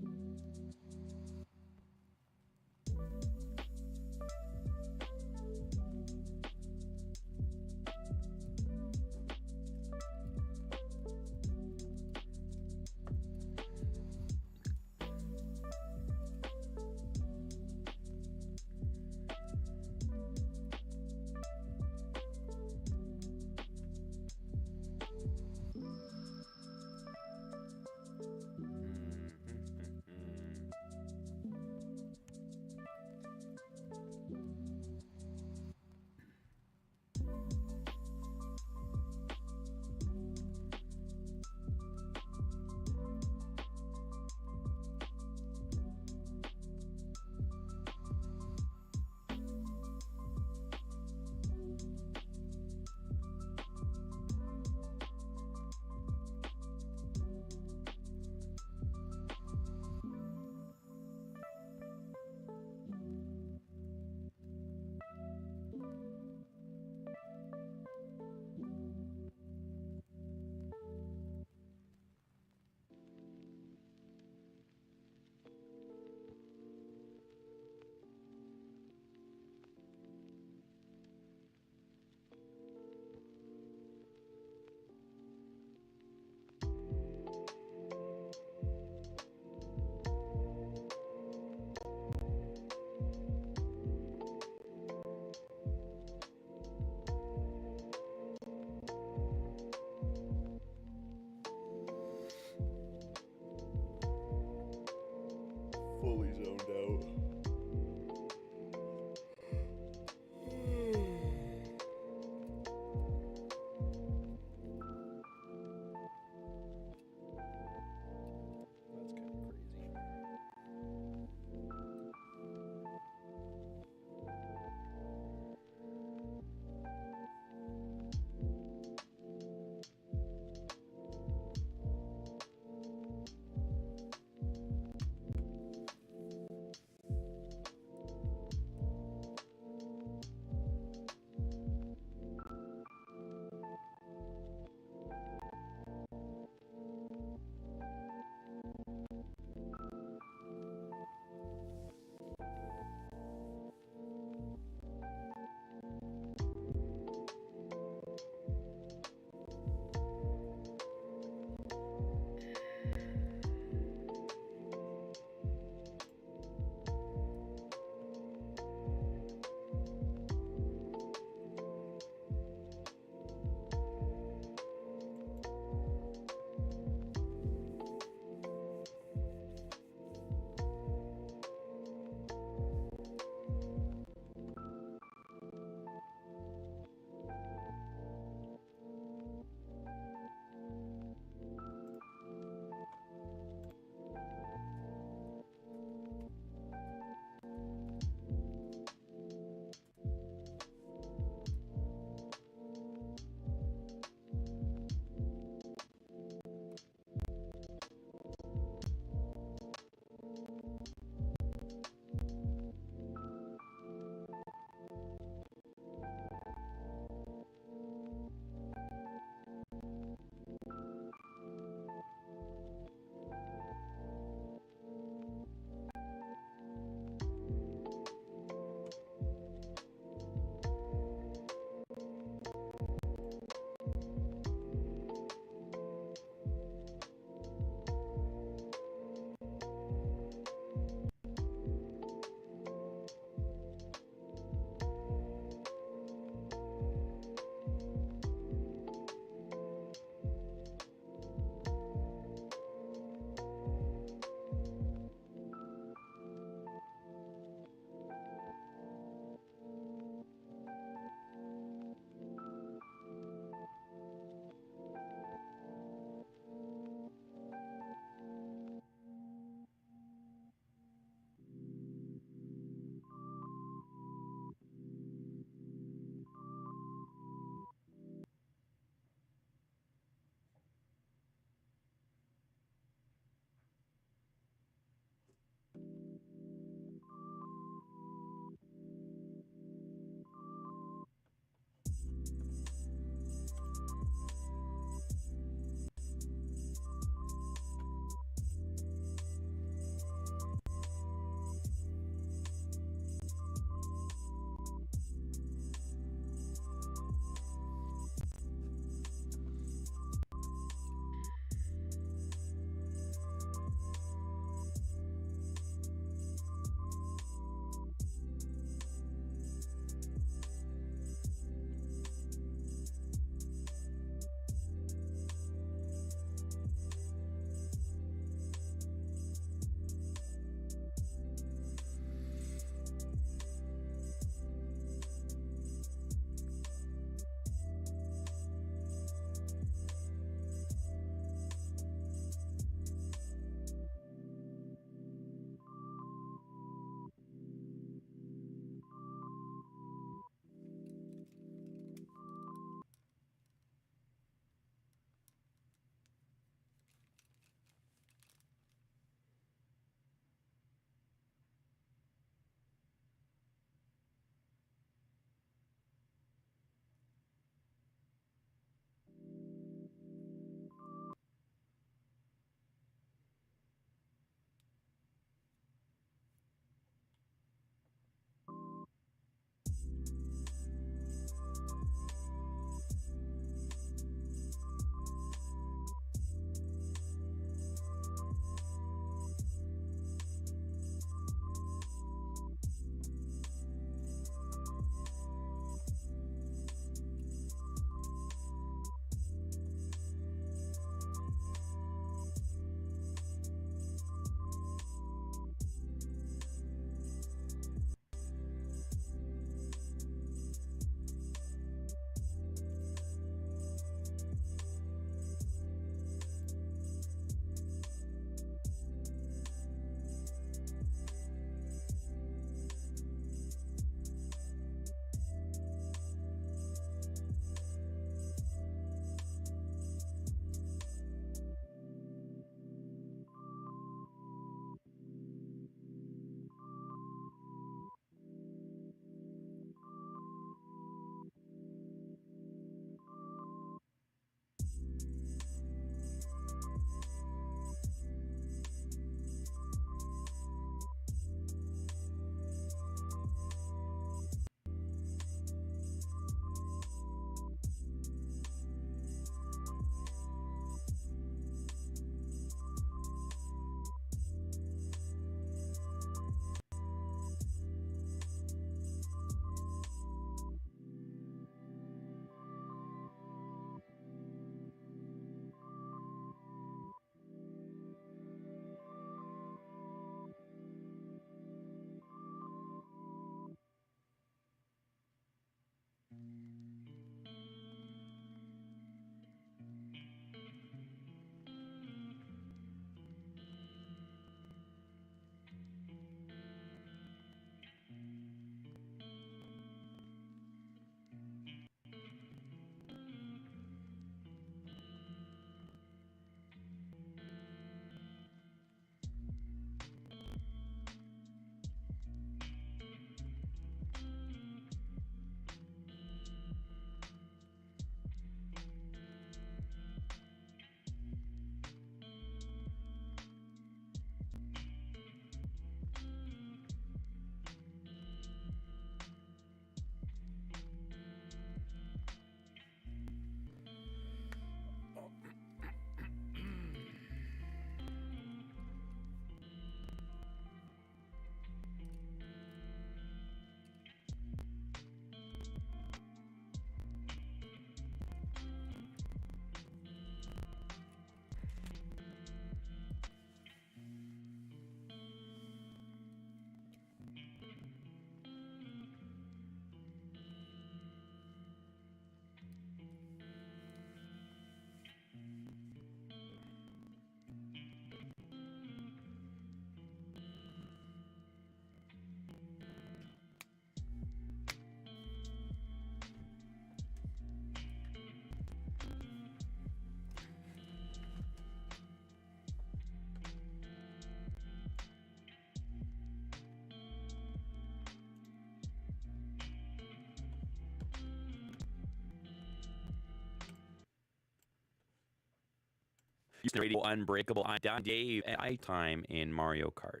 You're Radio Unbreakable. I'm Don Dave, and I time in Mario Kart.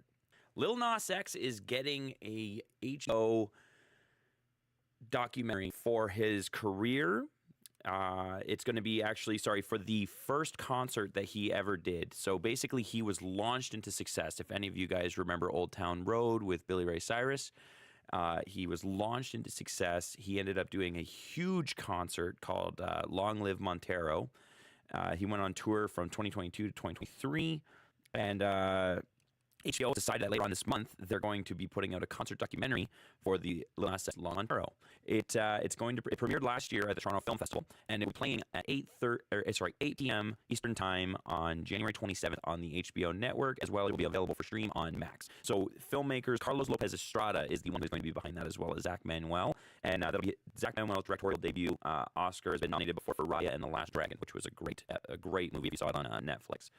Lil Nas X is getting a HBO documentary for his career. It's going to be for the first concert that he ever did. So basically, he was launched into success. If any of you guys remember Old Town Road with Billy Ray Cyrus, he was launched into success. He ended up doing a huge concert called Long Live Montero. He went on tour from 2022 to 2023, and HBO decided that later on this month they're going to be putting out a concert documentary for the Lil Nas X Long Montero. It premiered last year at the Toronto Film Festival, and it will be playing at 8 p.m. Eastern Time on January 27th on the HBO network, as well as it will be available for stream on Max. So filmmakers Carlos Lopez Estrada is the one who's going to be behind that, as well as Zach Manuel, and that'll be Zach Manuel's directorial debut. Oscar has been nominated before for Raya and the Last Dragon, which was a great movie if you saw it on Netflix.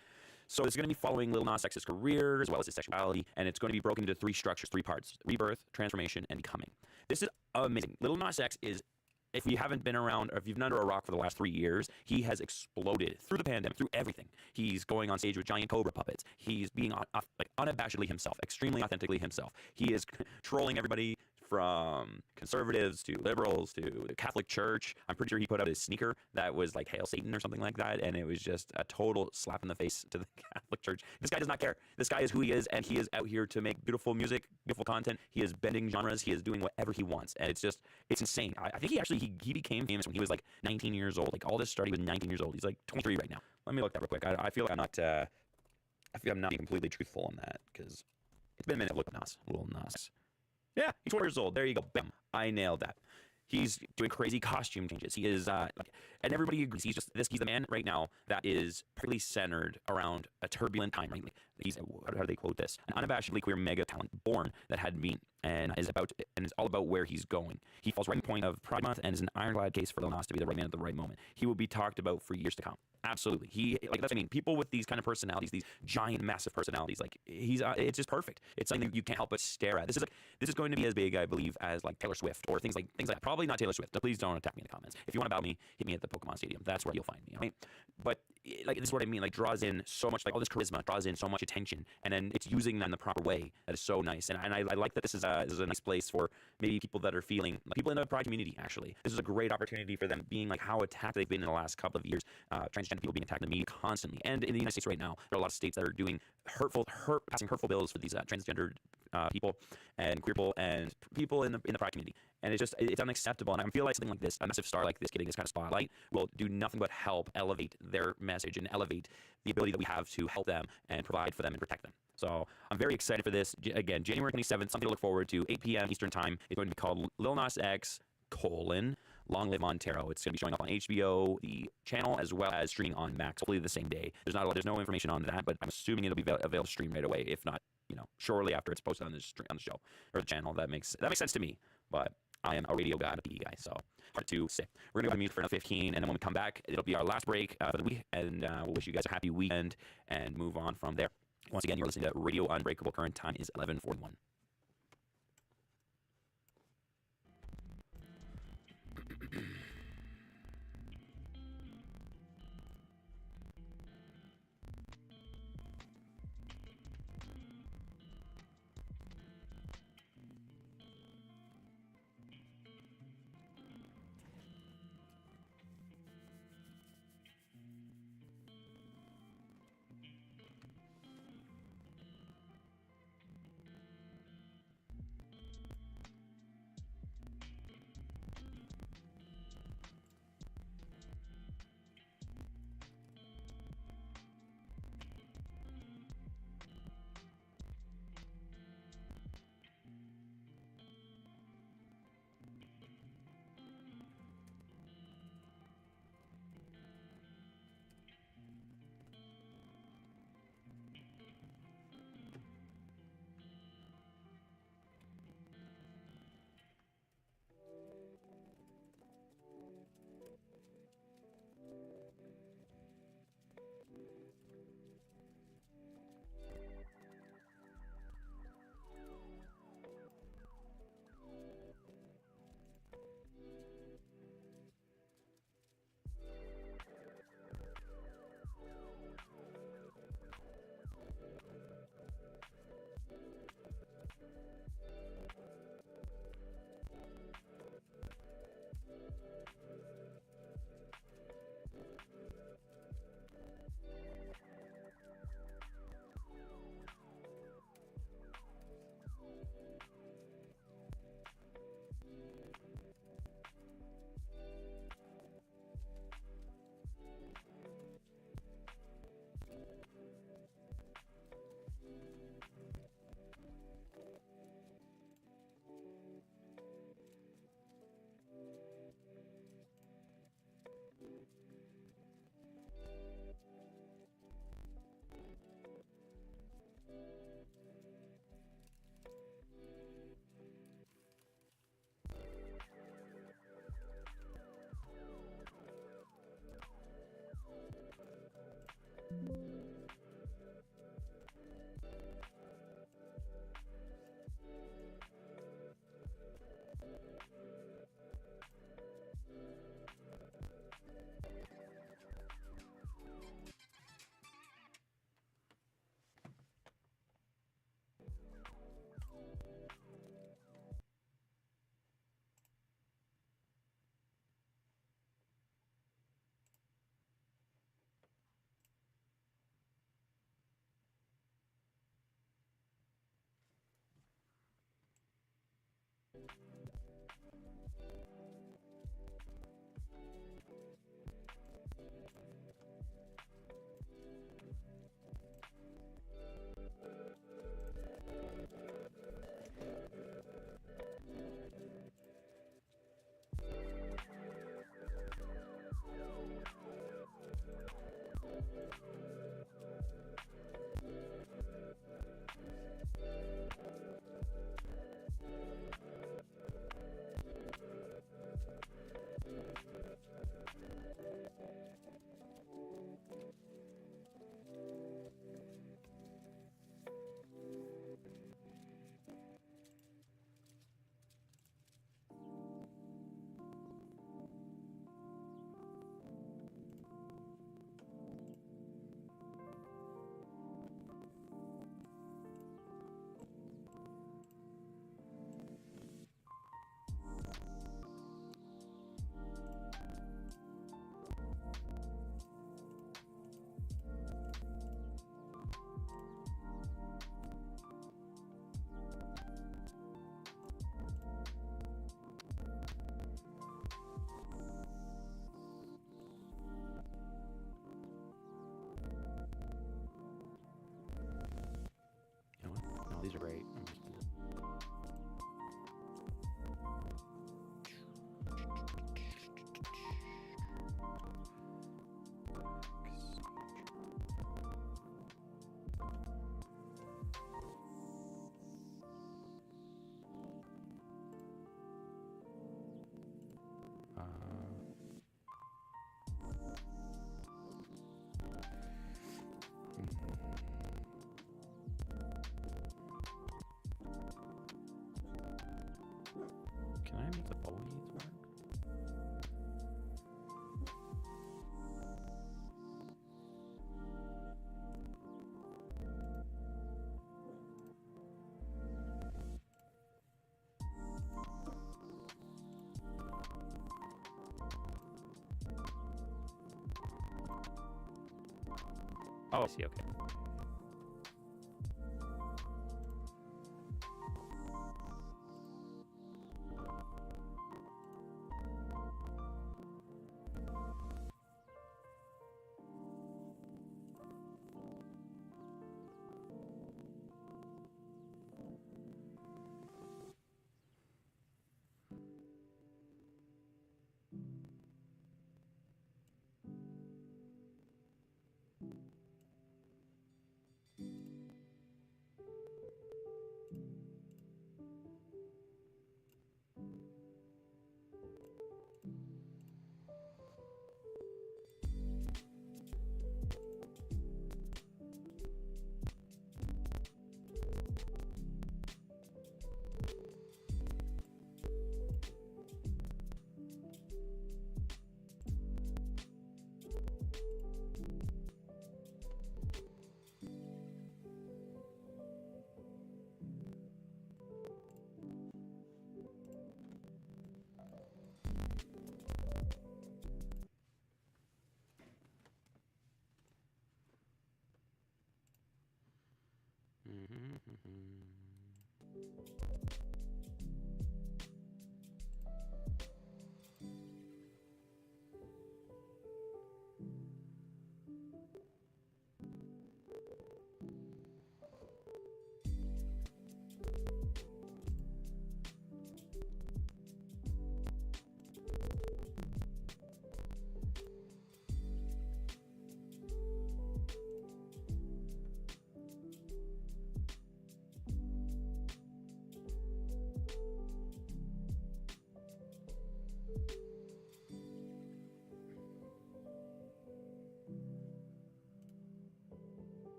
So it's going to be following Lil Nas X's career as well as his sexuality, and it's going to be broken into three parts: rebirth, transformation, and becoming. This is amazing. Lil Nas X is, if you haven't been around or if you've been under a rock for the last 3 years, he has exploded through the pandemic, through everything. He's going on stage with giant cobra puppets. He's being unabashedly himself, extremely authentically himself. He is trolling everybody from conservatives to liberals to the Catholic Church. I'm pretty sure he put out his sneaker that was like Hail Satan or something like that, and it was just a total slap in the face to the Catholic Church. This guy does not care. This guy is who he is, and he is out here to make beautiful music, beautiful content. He is bending genres. He is doing whatever he wants, and it's insane. I think he became famous when he was like 19 years old. Like all this started when he was 19 years old. He's like 23 right now. Let me look that real quick. I feel like I'm not being completely truthful on that because it's been a minute. Look at Lil Nas. Yeah, he's 20 years old. There you go. Bam. I nailed that. He's doing crazy costume changes. He is, and everybody agrees. He's the man right now that is perfectly centered around a turbulent time. Right? He's, how do they quote this? An unabashedly queer mega talent born that had been and is all about where he's going. He falls right in the point of Pride Month and is an ironclad case for Lil Nas to be the right man at the right moment. He will be talked about for years to come. Absolutely. That's what I mean. People with these kind of personalities, these giant, massive personalities, like it's just perfect. It's something that you can't help but stare at. This is going to be as big, I believe, as like Taylor Swift or things like that. Probably not Taylor Swift. Please don't attack me in the comments. If you want to battle me, hit me at the Pokemon Stadium. That's where you'll find me. Right? But this is what I mean. Like draws in so much, like all this charisma draws in so much attention, and then it's using that in the proper way. That is so nice. And I like that this is a nice place for maybe people that are feeling people in the Pride community. Actually, this is a great opportunity for them, being like how attacked they've been in the last couple of years. Transgender people being attacked in the media constantly, and in the United States right now, there are a lot of states that are doing passing hurtful bills for these transgendered people and queer people and people in the Pride community, and it's unacceptable. And I feel like something like this, a massive star like this, getting this kind of spotlight, will do nothing but help elevate their message and elevate the ability that we have to help them and provide for them and protect them. So I'm very excited for this. Again, January 27th, something to look forward to. 8 p.m. Eastern Time. It's going to be called Lil Nas X: Long Live Montero. It's going to be showing up on HBO, the channel, as well as streaming on Max, hopefully the same day. There's no information on that, but I'm assuming it'll be available to stream right away. If not, shortly after it's posted on the show or the channel. That makes sense to me. But I am a radio guy, not a TV guy, so hard to say. We're going to go to mute for another 15, and then when we come back, it'll be our last break for the week, and we'll wish you guys a happy weekend and move on from there. Once again, you're listening to Radio Unbreakable. Current time is 11:41. Oh, I see. Okay.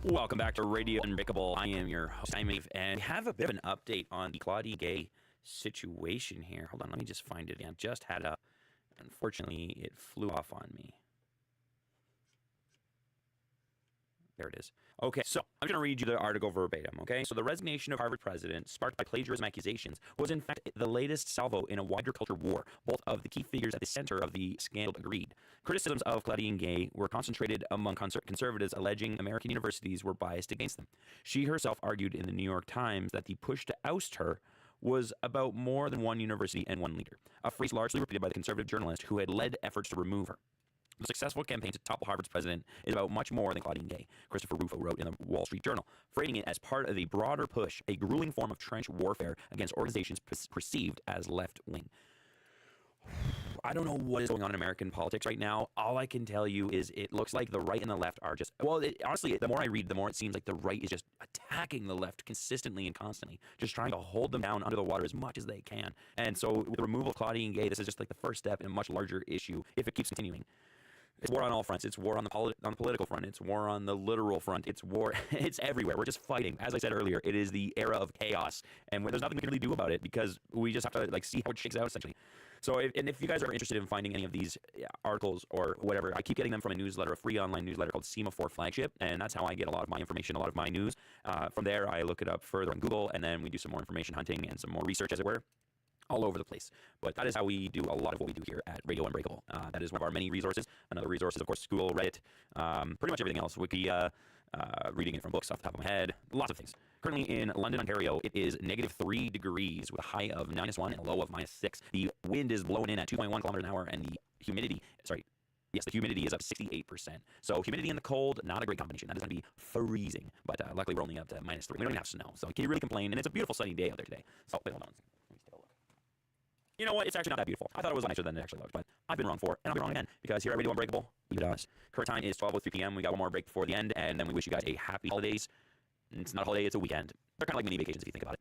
Welcome back to Radio Unbreakable. I am your host, Eve, and we have a bit of an update on the Claudine Gay situation here. Hold on, let me just find it again. Just had it up. Unfortunately, it flew off on me. There it is. Okay, so I'm going to read you the article verbatim, okay? So the resignation of Harvard president, sparked by plagiarism accusations, was in fact the latest salvo in a wider culture war. Both of the key figures at the center of the scandal agreed. Criticisms of Claudine Gay were concentrated among conservatives alleging American universities were biased against them. She herself argued in the New York Times that the push to oust her was about more than one university and one leader, a phrase largely repeated by the conservative journalist who had led efforts to remove her. The successful campaign to topple Harvard's president is about much more than Claudine Gay, Christopher Rufo wrote in the Wall Street Journal, framing it as part of a broader push, a grueling form of trench warfare against organizations perceived as left-wing. I don't know what is going on in American politics right now. All I can tell you is it looks like the right and the left are just, honestly, the more I read, the more it seems like the right is just attacking the left consistently and constantly, just trying to hold them down under the water as much as they can. And so with the removal of Claudine Gay, this is just like the first step in a much larger issue if it keeps continuing. It's war on all fronts. It's war on the political front. It's war on the literal front. It's war. It's everywhere. We're just fighting. As I said earlier, it is the era of chaos, and there's nothing we can really do about it because we just have to see how it shakes out essentially. So, if you guys are interested in finding any of these articles or whatever, I keep getting them from a newsletter, a free online newsletter called Semaphore Flagship, and that's how I get a lot of my information, a lot of my news. From there, I look it up further on Google, and then we do some more information hunting and some more research, as it were, all over the place. But that is how we do a lot of what we do here at Radio Unbreakable. That is one of our many resources. Another resource is, of course, Google, Reddit, pretty much everything else. Wikia, reading it from books off the top of my head, lots of things. Currently in London, Ontario, it is -3 degrees with a high of -1 and a low of -6. The wind is blowing in at 2.1 kilometers an hour, and the humidity is up 68%. So humidity and the cold, not a great combination. That is going to be freezing. But luckily, we're only up to -3. We don't even have snow, so can you really complain? And it's a beautiful sunny day out there today. So wait, hold on. You know what? It's actually not that beautiful. I thought it was nicer than it actually looked, but I've been wrong before, and I'll be wrong again, because here at Radio Unbreakable, leave it us. Current time is 12:03 p.m. We got one more break before the end, and then we wish you guys a happy holidays. It's not a holiday, it's a weekend. They're kind of like mini vacations if you think about it.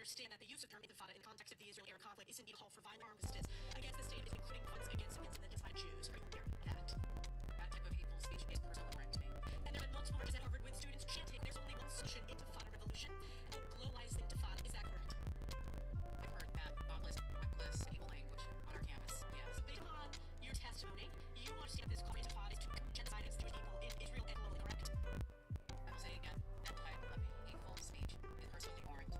Understand that the use of term intifada in context of the Israeli-Arab conflict is indeed a call for violent armistice against the state, including violence against civilians and identified Jews. Are you aware of that? That type of hateful speech is personal warrant to me. And there are multiple marches at Harvard with students chanting, "There's only one solution: intifada revolution." A globalized intifada. Is that correct? I've heard that thoughtless, reckless, evil language on our campus. Yes. So based on your testimony, you understand that this call for intifada is to commit genocide against Jewish people in Israel and globally, correct? I will say again, that type of hateful speech is personally warrant.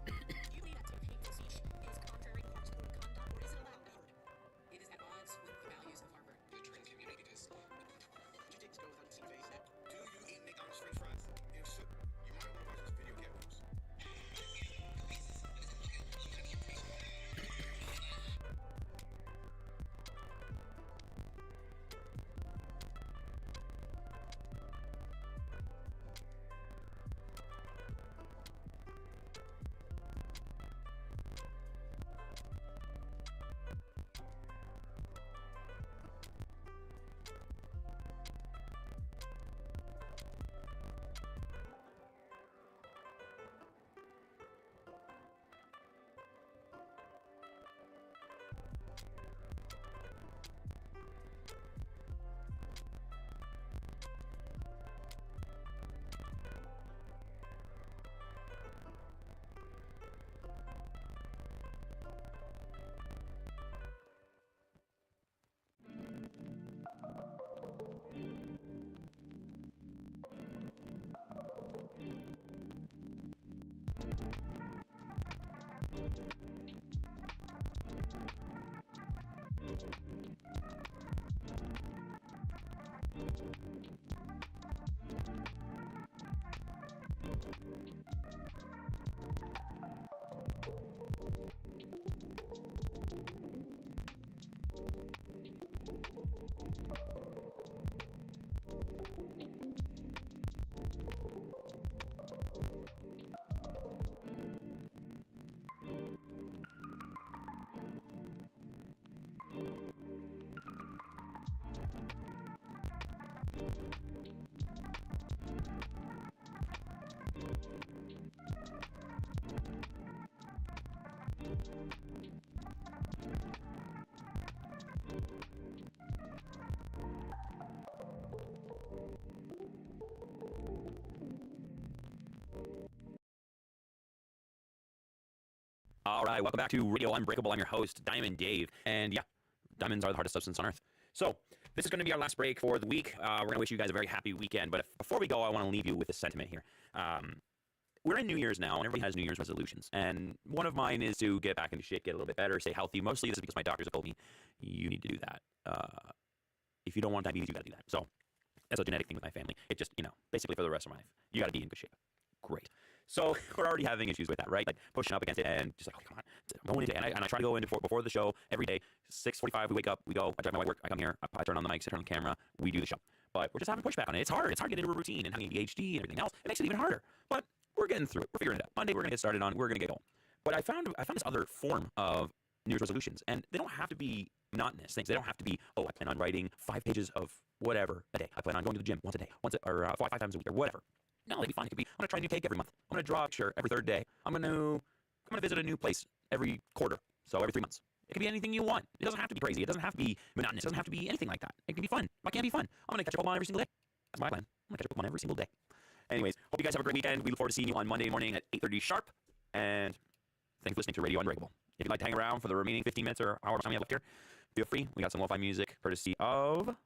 All right, welcome back to Radio Unbreakable. I'm your host, Diamond Dave. And yeah, diamonds are the hardest substance on earth. So this is going to be our last break for the week. We're going to wish you guys a very happy weekend. But before we go, I want to leave you with this sentiment here. We're in New Year's now, and everybody has New Year's resolutions. And one of mine is to get back into shape, get a little bit better, stay healthy. Mostly this is because my doctors have told me you need to do that. If you don't want diabetes, you got to do that. So that's a genetic thing with my family. It just, basically for the rest of my life, you got to be in good shape. Great. So we're already having issues with that, right? Like pushing up against it and just like, oh, come on. I'm going into, and I try to go in before the show every day. 6:45, we wake up, we go, I drive my wife to work, I come here, I turn on the mics, I turn on the camera, we do the show. But we're just having pushback on it. It's hard. It's hard getting into a routine and having ADHD and everything else. It makes it even harder. But we're getting through it. We're figuring it out. Monday, we're going to get started on, we're going to get going. But I found this other form of New Year's resolutions, and they don't have to be monotonous things. They don't have to be, oh, I plan on writing 5 pages of whatever a day. I plan on going to the gym once a day, or 5 times a week, or whatever. No, it'd be fun. It could be, I'm going to try a new cake every month. I'm going to draw a picture every 3rd day. I'm going to visit a new place every quarter, so every 3 months. It can be anything you want. It doesn't have to be crazy. It doesn't have to be monotonous. It doesn't have to be anything like that. It can be fun. Why can't it be fun? I'm going to catch a Pokemon every single day. That's my plan. I'm going to catch a Pokemon every single day. Anyways, hope you guys have a great weekend. We look forward to seeing you on Monday morning at 8:30 sharp. And thanks for listening to Radio Unbreakable. If you'd like to hang around for the remaining 15 minutes or however time we have left here, feel free. We got some lo-fi music courtesy of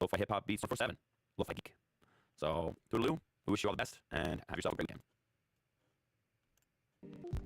Lo-Fi Hip Hop Beats 24/7, Lo-Fi Geek. So, toodaloo. We wish you all the best and have yourself a great weekend.